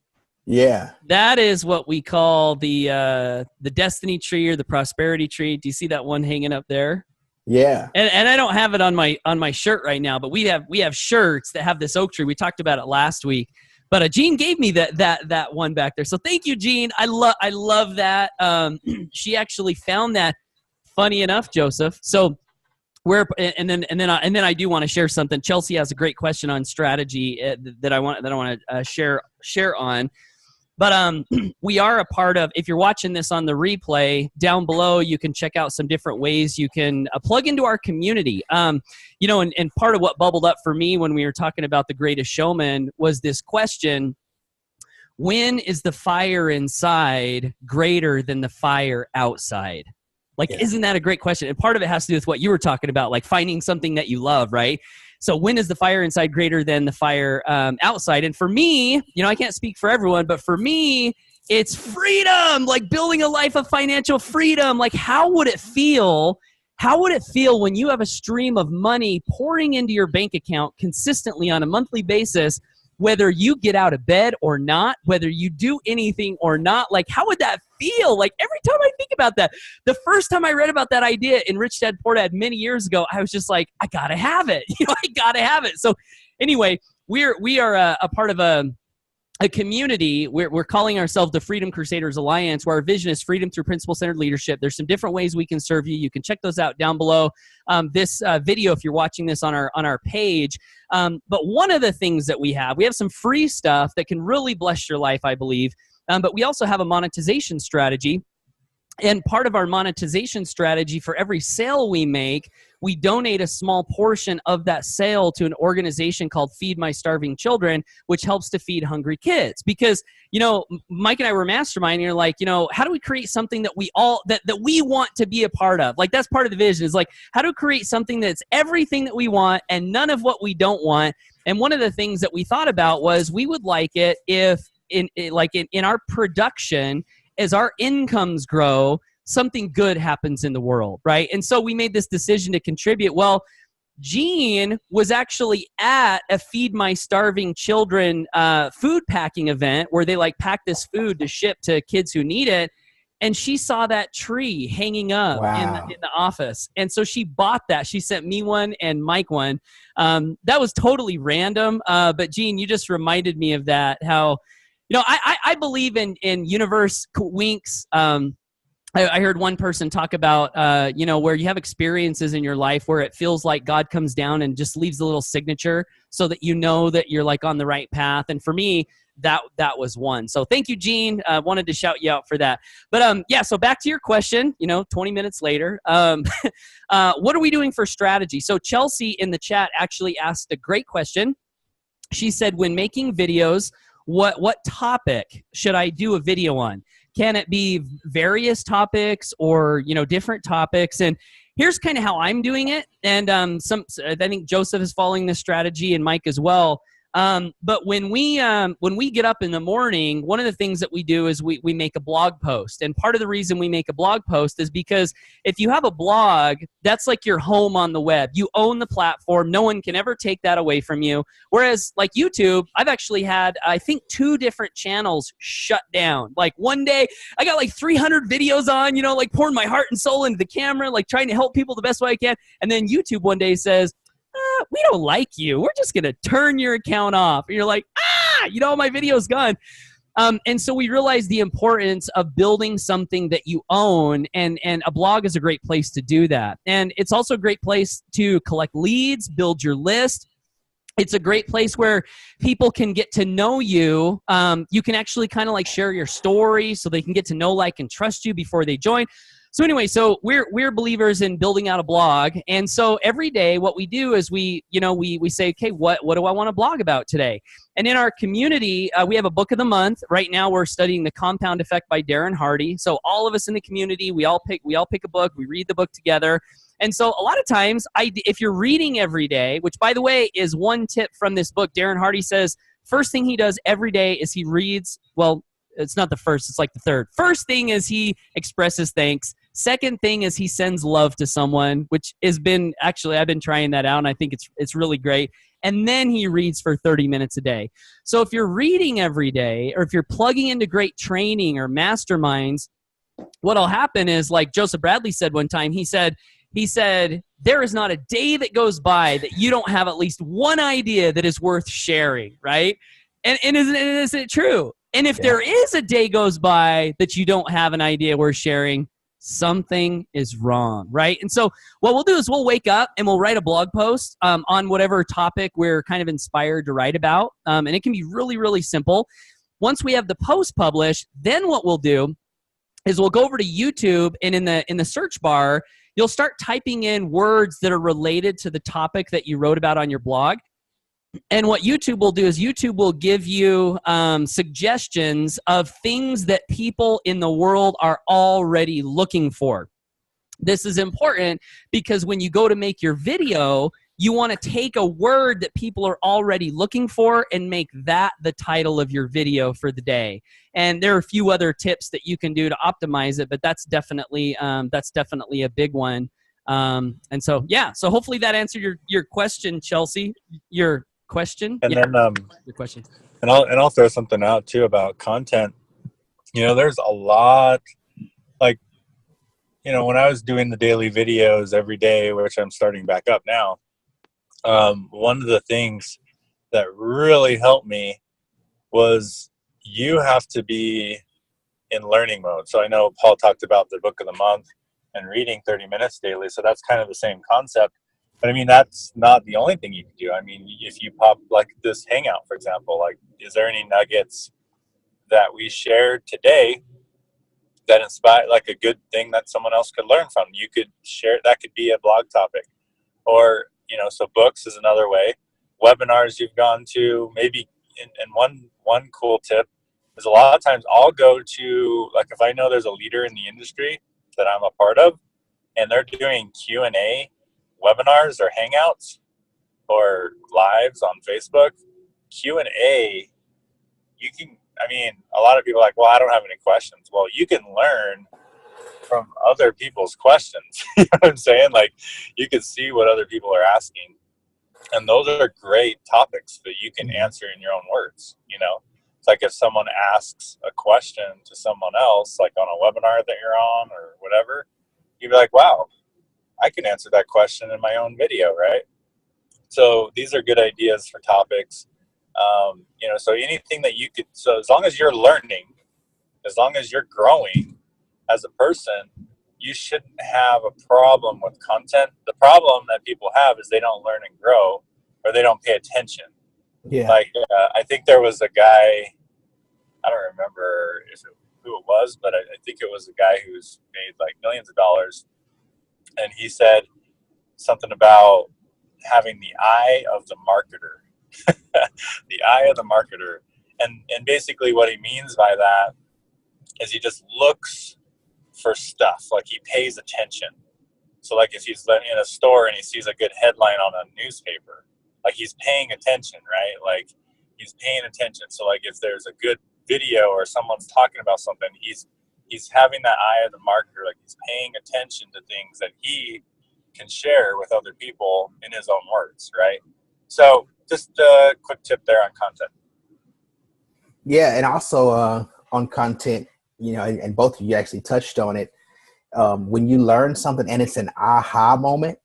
Yeah. That is what we call the destiny tree or the prosperity tree. Do you see that one hanging up there? Yeah. And I don't have it on my shirt right now, but we have shirts that have this oak tree. We talked about it last week. But Jean gave me that one back there. So thank you, Jean. I love that. She actually found that. Funny enough, Joseph. So and then I do want to share something. Chelsea has a great question on strategy that I want to share on. But we are a part of, if you're watching this on the replay, down below you can check out some different ways you can plug into our community. And part of what bubbled up for me when we were talking about The Greatest Showman was this question: when is the fire inside greater than the fire outside? Like, yeah. Isn't that a great question? And part of it has to do with what you were talking about, like finding something that you love, right? So when is the fire inside greater than the fire outside? And for me, I can't speak for everyone, but for me, it's freedom, like building a life of financial freedom. Like, how would it feel? How would it feel when you have a stream of money pouring into your bank account consistently on a monthly basis, whether you get out of bed or not, whether you do anything or not? Like, how would that feel? Like, every time I think about that, the first time I read about that idea in Rich Dad Poor Dad many years ago, I was just like, I gotta have it. I gotta have it. So anyway, we are a part of a community. We're calling ourselves the Freedom Crusaders Alliance, where our vision is freedom through principle-centered leadership. There's some different ways we can serve you. You can check those out down below this video if you're watching this on our page. But one of the things that we have some free stuff that can really bless your life, I believe. But we also have a monetization strategy. And part of our monetization strategy, for every sale we make, we donate a small portion of that sale to an organization called Feed My Starving Children, which helps to feed hungry kids. Because, Mike and I were masterminding, and you're like, how do we create something that we all, that we want to be a part of? Like, that's part of the vision, is like, how to create something that's everything that we want and none of what we don't want. And one of the things that we thought about was, we would like it if in our production, as our incomes grow, something good happens in the world, right? And so we made this decision to contribute. Well, Jean was actually at a Feed My Starving Children food packing event where they pack this food to ship to kids who need it. And she saw that tree hanging up in the office. And so she bought that. She sent me one and Mike one. That was totally random. But Jean, you just reminded me of that, how I believe in universe winks. I heard one person talk about, where you have experiences in your life where it feels like God comes down and just leaves a little signature so that you know that you're on the right path. And for me, that was one. So thank you, Jean. Wanted to shout you out for that. But so back to your question, 20 minutes later, what are we doing for strategy? So Chelsea in the chat actually asked a great question. She said, when making videos, what topic should I do a video on? Can it be various topics or, different topics? And here's kind of how I'm doing it. And I think Joseph is following this strategy, and Mike as well. But when we get up in the morning, one of the things that we do is we make a blog post. And part of the reason we make a blog post is because if you have a blog, that's like your home on the web. You own the platform. No one can ever take that away from you. Whereas like YouTube, I've actually had, I think, 2 different channels shut down. Like one day I got like 300 videos on, like pouring my heart and soul into the camera, like trying to help people the best way I can. And then YouTube one day says, we don't like you. We're just going to turn your account off. And you're like, my video's gone. And so we realized the importance of building something that you own, and a blog is a great place to do that. And it's also a great place to collect leads, build your list. It's a great place where people can get to know you. You can actually kind of like share your story so they can get to know, like, and trust you before they join. So anyway, so we're believers in building out a blog. And so every day what we do is we say, okay, what do I want to blog about today? And in our community, we have a book of the month. Right now we're studying The Compound Effect by Darren Hardy. So all of us in the community, we all pick a book, we read the book together. And so a lot of times, if you're reading every day, which by the way is one tip from this book, Darren Hardy says, first thing he does every day is he reads, well, it's not the first, it's like the third. First thing is he expresses thanks. Second thing is he sends love to someone, which has been, actually, I've been trying that out, and I think it's really great. And then he reads for 30 minutes a day. So if you're reading every day, or if you're plugging into great training or masterminds, what'll happen is, like Joseph Bradley said one time, he said, there is not a day that goes by that you don't have at least one idea that is worth sharing, right? And isn't it true? And if there is a day goes by that you don't have an idea worth sharing, something is wrong, right? And so what we'll do is we'll wake up and we'll write a blog post on whatever topic we're kind of inspired to write about. And it can be really, really simple. Once we have the post published, then what we'll do is we'll go over to YouTube, and in the search bar, you'll start typing in words that are related to the topic that you wrote about on your blog. And what YouTube will do is YouTube will give you suggestions of things that people in the world are already looking for. This is important because when you go to make your video, you want to take a word that people are already looking for and make that the title of your video for the day. And there are a few other tips that you can do to optimize it, but that's definitely a big one. And so, so hopefully that answered your question, Chelsea. Your question. And then your question. And I'll throw something out too about content. There's a lot, like, when I was doing the daily videos every day, which I'm starting back up now, one of the things that really helped me was you have to be in learning mode. So I know Paul talked about the book of the month and reading 30 minutes daily. So that's kind of the same concept. But I mean, that's not the only thing you can do. I mean, if you pop like this hangout, for example, like, is there any nuggets that we shared today that inspire, like a good thing that someone else could learn from? You could share, that could be a blog topic. Or, so books is another way. Webinars you've gone to, maybe, and one cool tip is a lot of times I'll go to, like, if I know there's a leader in the industry that I'm a part of, and they're doing Q&A webinars or hangouts or lives on Facebook, Q&A, you can, I mean, a lot of people are like, well, I don't have any questions. Well, you can learn from other people's questions. You know what I'm saying? Like, you can see what other people are asking. And those are great topics that you can answer in your own words. It's like if someone asks a question to someone else, like on a webinar that you're on or whatever, you'd be like, wow, I can answer that question in my own video, right? So these are good ideas for topics. So anything that you could, so as long as you're learning, as long as you're growing as a person, you shouldn't have a problem with content. The problem that people have is they don't learn and grow, or they don't pay attention. Yeah. Like, I think there was a guy, I don't remember who it was, but I think it was a guy who's made like millions of dollars. And he said something about having the eye of the marketer. The eye of the marketer. And basically what he means by that is he just looks for stuff, like he pays attention. So like if he's in a store and he sees a good headline on a newspaper, like he's paying attention, right? Like he's paying attention. So like if there's a good video or someone's talking about something, he's having that eye of the marketer, like he's paying attention to things that he can share with other people in his own words, right? So just a quick tip there on content. Yeah, and also on content, you know, and both of you actually touched on it. When you learn something and it's an aha moment,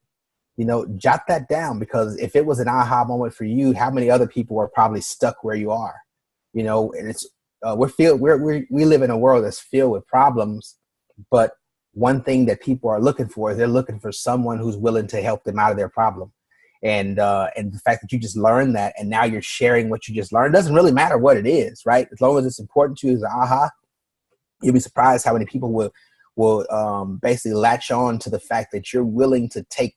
you know, jot that down, because if it was an aha moment for you, how many other people are probably stuck where you are? You know, and it's we live in a world that's filled with problems, but one thing that people are looking for is they're looking for someone who's willing to help them out of their problem. And the fact that you just learned that and now you're sharing what you just learned, doesn't really matter what it is, right? As long as it's important to you as an aha, you'll be surprised how many people will basically latch on to the fact that you're willing to take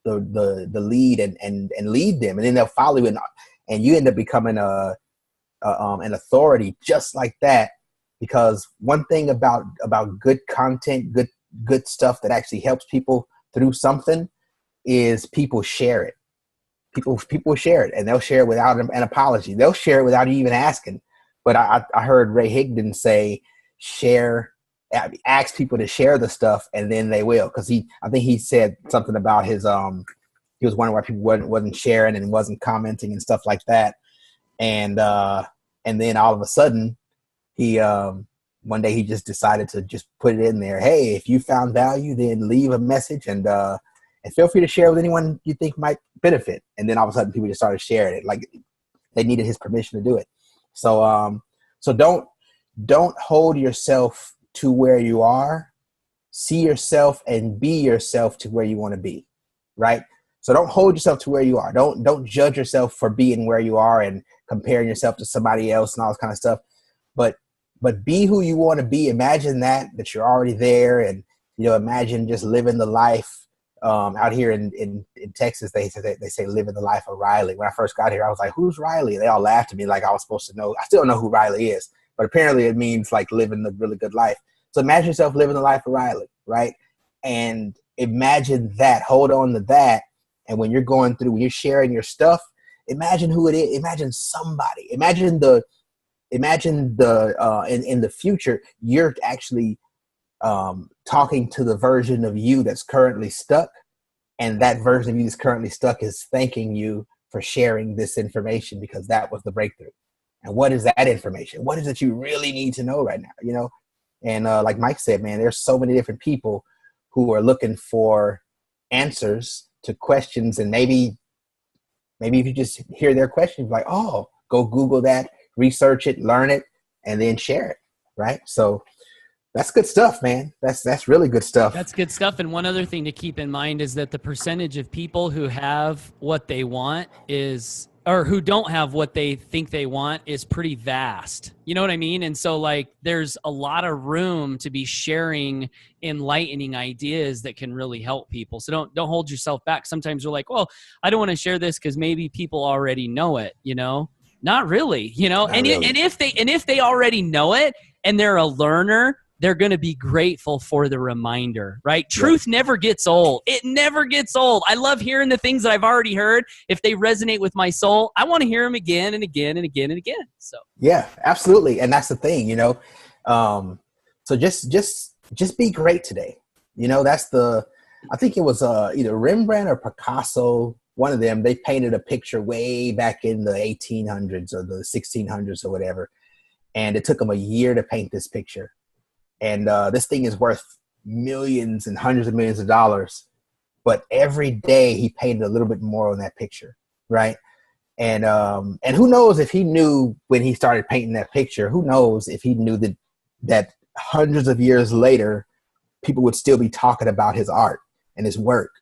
the lead and lead them, and then they'll follow you, and you end up becoming an authority just like that. Because one thing about good content, good stuff that actually helps people through something is people share it. People share it, and they'll share it without an apology. They'll share it without you even asking. But I heard Ray Higdon say, ask people to share the stuff, and then they will. Because I think he said something about his he was wondering why people wasn't sharing and wasn't commenting and stuff like that. And then all of a sudden, he one day he just decided to just put it in there. Hey, if you found value, then leave a message and feel free to share with anyone you think might benefit. And then all of a sudden, people just started sharing it, like they needed his permission to do it. So don't hold yourself to where you are. See yourself and be yourself to where you want to be, right? So don't hold yourself to where you are. Don't judge yourself for being where you are and comparing yourself to somebody else and all this kind of stuff. But be who you want to be. Imagine that you're already there, and you know, imagine just living the life. Out here in Texas, they say living the life of Riley. When I first got here, I was like, "Who's Riley?" They all laughed at me like I was supposed to know. I still don't know who Riley is, but apparently it means like living the really good life. So imagine yourself living the life of Riley, right? And imagine that. Hold on to that. And when you're when you're sharing your stuff, imagine who it is. Imagine somebody. Imagine in the future, you're actually talking to the version of you that's currently stuck, and that version of you that's currently stuck is thanking you for sharing this information, because that was the breakthrough. And what is that information? What is it you really need to know right now? You know, and like Mike said, man, there's so many different people who are looking for answers to questions, and maybe if you just hear their questions, like, oh, go Google that, research it, learn it, and then share it, right? So that's good stuff, man. That's really good stuff. That's good stuff. And one other thing to keep in mind is that the percentage of people who have what they want or who don't have what they think they want is pretty vast. You know what I mean? And so like there's a lot of room to be sharing enlightening ideas that can really help people. So don't hold yourself back. Sometimes you're like, well, I don't want to share this because maybe people already know it, you know? Not really, you know? And if they already know it and they're a learner, they're going to be grateful for the reminder, right? Yeah. Truth never gets old. It never gets old. I love hearing the things that I've already heard. If they resonate with my soul, I want to hear them again and again and again and again. So yeah, absolutely. And that's the thing, you know. So just be great today. You know, I think it was either Rembrandt or Picasso, one of them. They painted a picture way back in the 1800s or the 1600s or whatever. And it took them a year to paint this picture. And this thing is worth millions and hundreds of millions of dollars. But every day he painted a little bit more on that picture, right? And who knows if he knew when he started painting that picture, who knows if he knew that hundreds of years later, people would still be talking about his art and his work.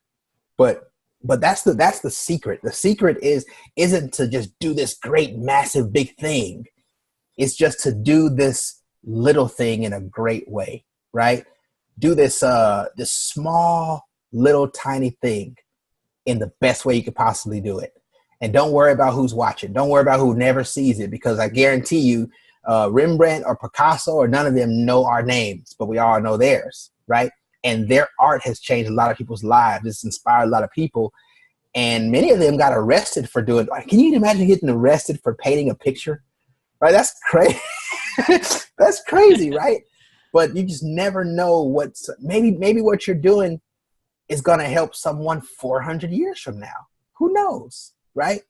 But that's the secret. The secret isn't to just do this great, massive, big thing. It's just to do this little thing in a great way, right? Do this small, little, tiny thing in the best way you could possibly do it. And don't worry about who's watching. Don't worry about who never sees it, because I guarantee you, Rembrandt or Picasso or none of them know our names, but we all know theirs, right? And their art has changed a lot of people's lives. It's inspired a lot of people. And many of them got arrested for doing it. Can you imagine getting arrested for painting a picture? Right? That's crazy. That's crazy, right? But you just never know maybe what you're doing is going to help someone 400 years from now. Who knows, right?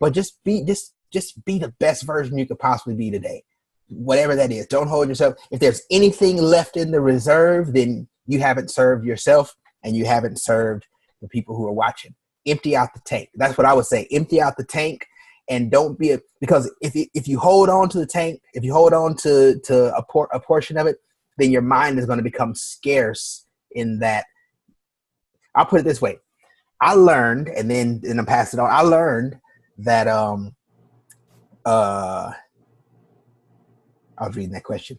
But just be the best version you could possibly be today. Whatever that is. Don't hold yourself. If there's anything left in the reserve, then you haven't served yourself and you haven't served the people who are watching. Empty out the tank. That's what I would say. Empty out the tank, and don't be because if you hold on to the tank, if you hold on to a portion of it, then your mind is going to become scarce in that. I'll put it this way. I learned, and then I pass it on. I learned that I was reading that question.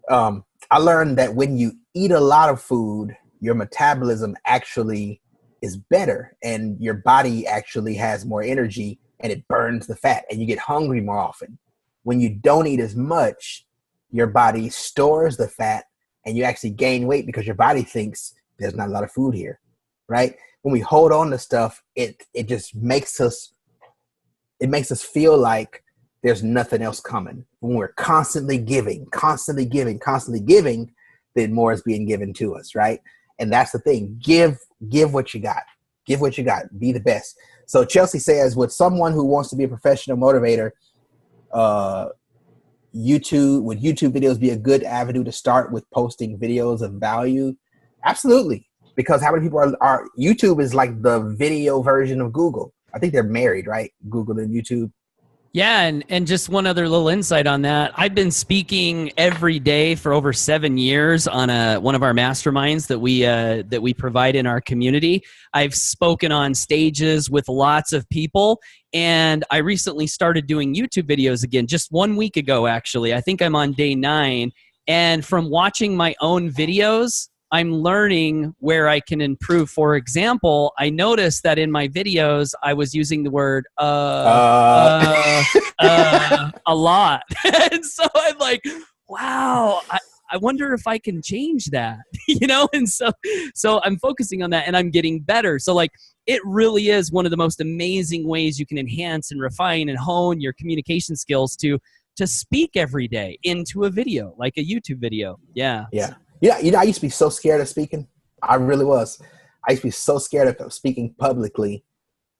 I learned that when you eat a lot of food, your metabolism actually is better, and your body actually has more energy, and it burns the fat, and you get hungry more often. When you don't eat as much, your body stores the fat, and you actually gain weight because your body thinks there's not a lot of food here, right? When we hold on to stuff, it just makes us feel like there's nothing else coming. When we're constantly giving, then more is being given to us, right? And that's the thing. Give what you got. Give what you got. Be the best. So Chelsea says, would someone who wants to be a professional motivator, would YouTube videos be a good avenue to start with posting videos of value? Absolutely. Because how many people are YouTube is like the video version of Google. I think they're married, right? Google and YouTube. Yeah, and just one other little insight on that. I've been speaking every day for over 7 years on one of our masterminds that we provide in our community. I've spoken on stages with lots of people, and I recently started doing YouTube videos again, just 1 week ago, actually. I think I'm on day 9, and from watching my own videos, I'm learning where I can improve. For example, I noticed that in my videos, I was using the word a lot. And so I'm like, wow, I wonder if I can change that, And so I'm focusing on that, and I'm getting better. So like, it really is one of the most amazing ways you can enhance and refine and hone your communication skills to speak every day into a video, like a YouTube video. Yeah. Yeah. Yeah, I used to be so scared of speaking. I really was. I used to be so scared of speaking publicly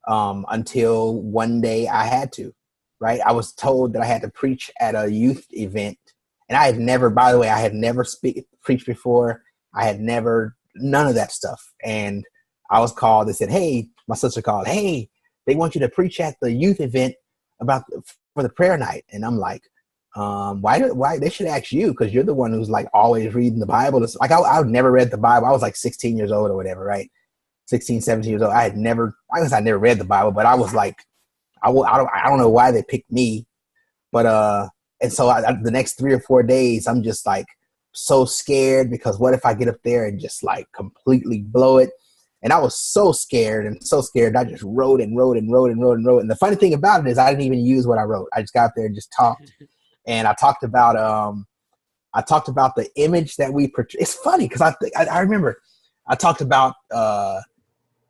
until one day I had to, right? I was told that I had to preach at a youth event. And I had never preached before. I had never, none of that stuff. And I was called, they said, hey, my sister called, hey, they want you to preach at the youth event for the prayer night. And I'm like, why they should ask you, because you're the one who's like always reading the Bible. It's like I've never read the Bible. I was like 16 years old or whatever, right? 16, 17 years old. I never read the Bible, but I was like, I don't know why they picked me, but and so the next 3 or 4 days I'm just like so scared, because what if I get up there and just like completely blow it? And I was so scared. I just wrote and wrote. And the funny thing about it is I didn't even use what I wrote. I just got up there and just talked. And I talked about the image that we portray. It's funny because I remember I talked about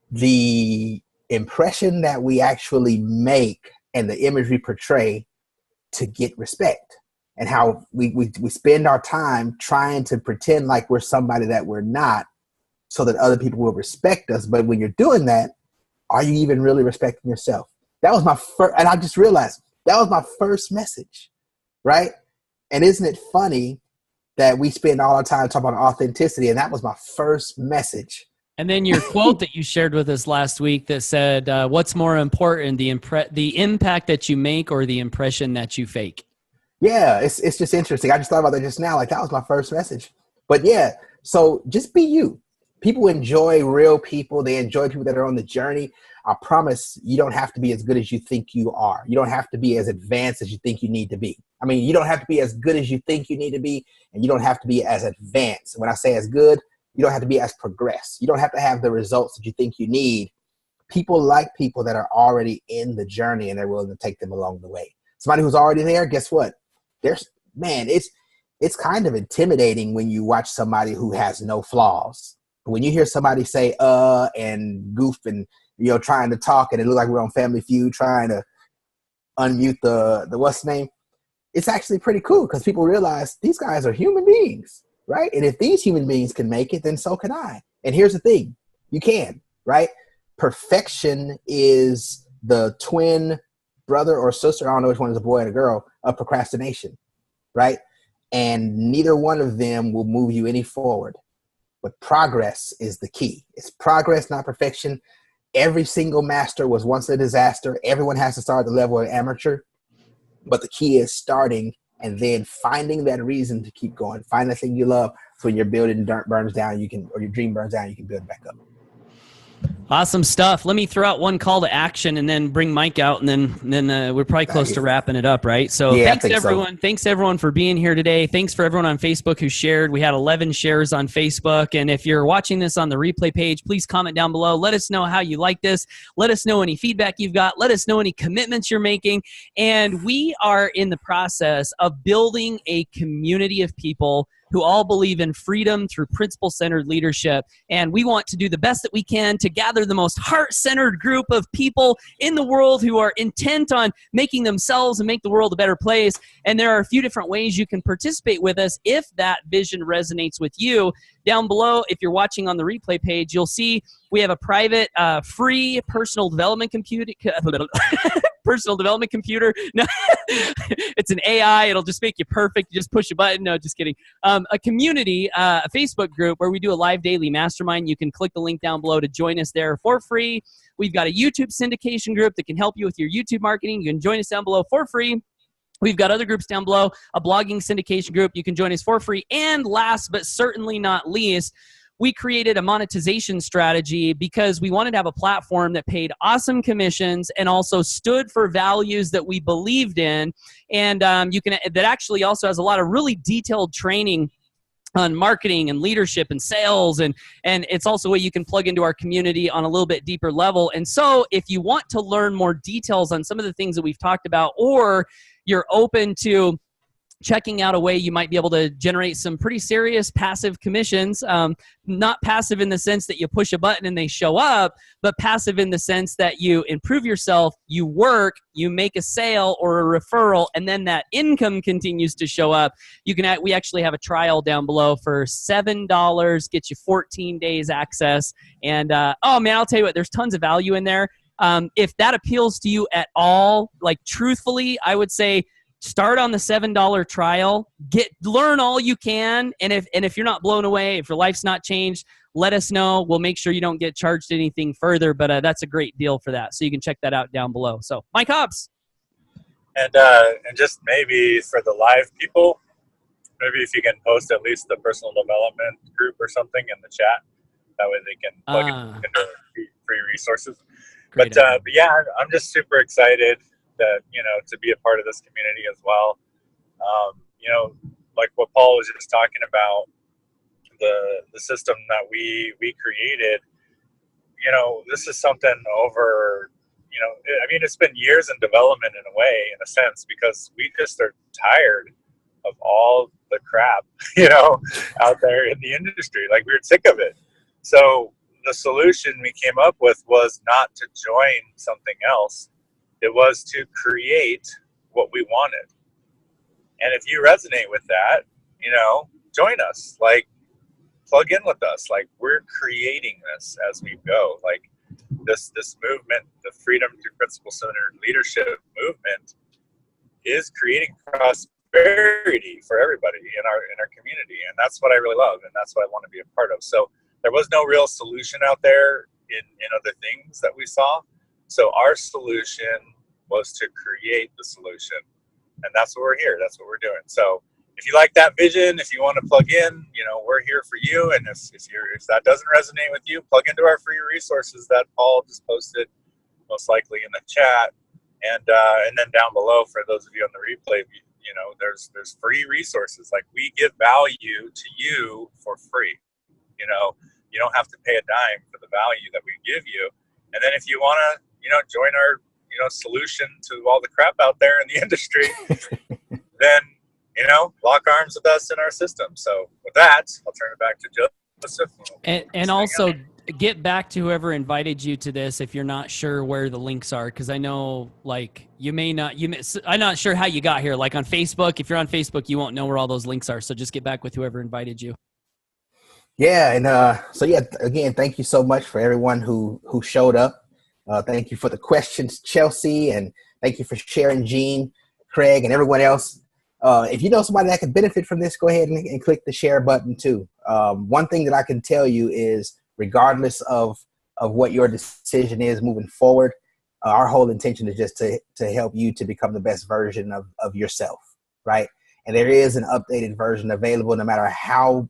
the impression that we actually make and the image we portray to get respect, and how we spend our time trying to pretend like we're somebody that we're not, so that other people will respect us. But when you're doing that, are you even really respecting yourself? That was my first, and I just realized that was my first message. Right? And isn't it funny that we spend all our time talking about authenticity, and that was my first message. And then your quote that you shared with us last week that said, what's more important, the impact that you make or the impression that you fake? Yeah, it's just interesting. I just thought about that just now. Like, that was my first message. But yeah, so just be you. People enjoy real people. They enjoy people that are on the journey. I promise you don't have to be as good as you think you are. You don't have to be as advanced as you think you need to be. I mean, you don't have to be as good as you think you need to be, and you don't have to be as advanced. When I say as good, you don't have to be as progressed. You don't have to have the results that you think you need, People like people that are already in the journey and they're willing to take them along the way. Somebody who's already there, guess what? It's kind of intimidating when you watch somebody who has no flaws. When you hear somebody say and goof and trying to talk and it look like we're on Family Feud trying to unmute the what's the name, it's actually pretty cool because people realize these guys are human beings, right? And if these human beings can make it, then so can I. And here's the thing, you can, right? Perfection is the twin brother or sister, I don't know which one is a boy and a girl, of procrastination, right? And neither one of them will move you any forward. But progress is the key. It's progress, not perfection. Every single master was once a disaster. Everyone has to start at the level of amateur. But the key is starting and then finding that reason to keep going. Find the thing you love. So when your building burns down, or your dream burns down, you can build back up. Awesome stuff. Let me throw out one call to action and then bring Mike out, and then we're probably close to wrapping it up, right? So thanks everyone. Thanks everyone for being here today. Thanks for everyone on Facebook who shared. We had 11 shares on Facebook, and if you're watching this on the replay page, please comment down below. Let us know how you like this. Let us know any feedback you've got. Let us know any commitments you're making. And we are in the process of building a community of people who all believe in freedom through principle-centered leadership. And we want to do the best that we can to gather the most heart-centered group of people in the world who are intent on making themselves and make the world a better place. And there are a few different ways you can participate with us if that vision resonates with you. Down below, if you're watching on the replay page, you'll see we have a private, free personal development computer. Personal development computer. No, it's an AI. It'll just make you perfect. You just push a button. No, just kidding. A community, a Facebook group where we do a live daily mastermind. You can click the link down below to join us there for free. We've got a YouTube syndication group that can help you with your YouTube marketing. You can join us down below for free. We've got other groups down below, a blogging syndication group. You can join us for free. And last but certainly not least, we created a monetization strategy because we wanted to have a platform that paid awesome commissions and also stood for values that we believed in. And that actually also has a lot of really detailed training on marketing and leadership and sales. And it's also a way you can plug into our community on a little bit deeper level. And so if you want to learn more details on some of the things that we've talked about, or you're open to checking out a way you might be able to generate some pretty serious passive commissions, not passive in the sense that you push a button and they show up, but passive in the sense that you improve yourself, you work, you make a sale or a referral, and then that income continues to show up. We actually have a trial down below for $7, gets you 14 days access. And oh man, I'll tell you what, there's tons of value in there. If that appeals to you at all, like truthfully, I would say start on the $7 trial, learn all you can, and if you're not blown away, if your life's not changed, let us know. We'll make sure you don't get charged anything further, but that's a great deal for that. So you can check that out down below. So Mike Hobbs. And just maybe for the live people, maybe if you can post at least the personal development group or something in the chat, that way they can plug into free resources. But yeah, I'm just super excited that, to be a part of this community as well. Like what Paul was just talking about, the system that we created, this is something over, it's been years in development in a way, in a sense, because we just are tired of all the crap, out there in the industry. Like, we're sick of it. So the solution we came up with was not to join something else. It was to create what we wanted. And if you resonate with that, join us. Like, plug in with us. Like, we're creating this as we go. Like, this movement, the freedom through principle-centered leadership movement, is creating prosperity for everybody in our community. And that's what I really love, and that's what I want to be a part of. So there was no real solution out there in other things that we saw. So our solution was to create the solution, and that's what we're here. That's what we're doing. So if you like that vision, if you want to plug in, we're here for you. And if that doesn't resonate with you, plug into our free resources that Paul just posted, most likely in the chat, and then down below for those of you on the replay, there's free resources. Like, we give value to you for free. You don't have to pay a dime for the value that we give you. And then if you want to, join our, solution to all the crap out there in the industry, then, lock arms with us in our system. So with that, I'll turn it back to Joseph. And also get back to whoever invited you to this if you're not sure where the links are, because I know like I'm not sure how you got here. Like on Facebook, if you're on Facebook, you won't know where all those links are. So just get back with whoever invited you. Yeah, and so yeah, again, thank you so much for everyone who showed up. Thank you for the questions, Chelsea, and thank you for sharing, Gene, Craig, and everyone else. If you know somebody that could benefit from this, go ahead and click the share button too. One thing that I can tell you is, regardless of what your decision is moving forward, our whole intention is just to help you to become the best version of yourself, right? And there is an updated version available no matter how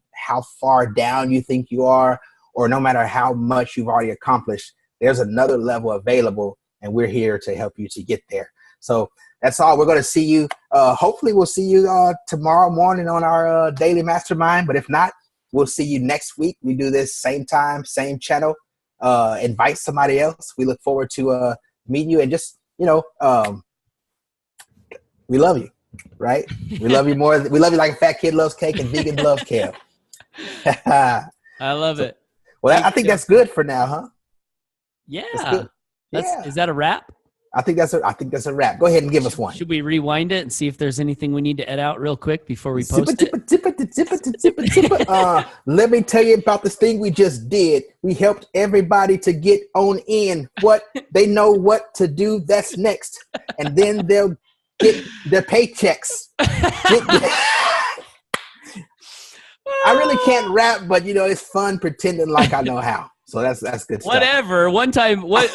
far down you think you are, or no matter how much you've already accomplished. There's another level available, and we're here to help you to get there. So that's all. We're going to see you. Hopefully we'll see you tomorrow morning on our daily mastermind. But if not, we'll see you next week. We do this same time, same channel. Invite somebody else. We look forward to meeting you, and just, we love you, right? We love you more. We love you like a fat kid loves cake and vegans love kale. I love it. Well, I think that's good for now, huh? Yeah. Yeah. Is that a wrap? I think that's a wrap. Go ahead and give us one. Should we rewind it and see if there's anything we need to edit out real quick before we post it? Let me tell you about this thing we just did. We helped everybody to get on in. What they know what to do. That's next, and then they'll get their paychecks. I really can't rap, but it's fun pretending like I know how. So that's good stuff. Whatever. One time, but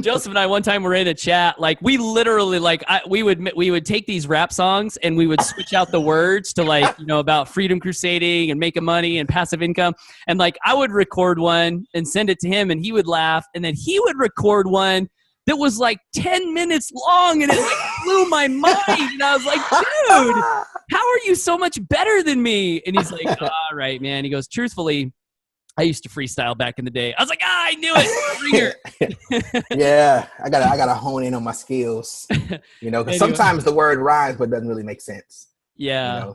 Joseph and I one time were in a chat. Like we literally, we would take these rap songs and we would switch out the words to about freedom crusading and making money and passive income. And I would record one and send it to him, and he would laugh, and then he would record one that was 10 minutes long, and it blew my mind. And I was like, dude, how are you so much better than me? And he's like, all right, man. He goes, truthfully, I used to freestyle back in the day. I was like, I knew it. Yeah, I gotta hone in on my skills. Because anyway. Sometimes the word rhymes, but it doesn't really make sense. Yeah,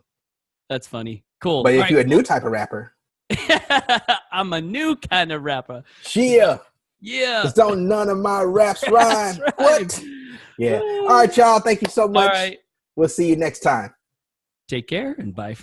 that's funny. Cool. But if you're a new type of rapper, I'm a new kind of rapper. Yeah. Because don't none of my raps rhyme. Right. What? Yeah. All right, y'all. Thank you so much. All right. We'll see you next time. Take care and bye for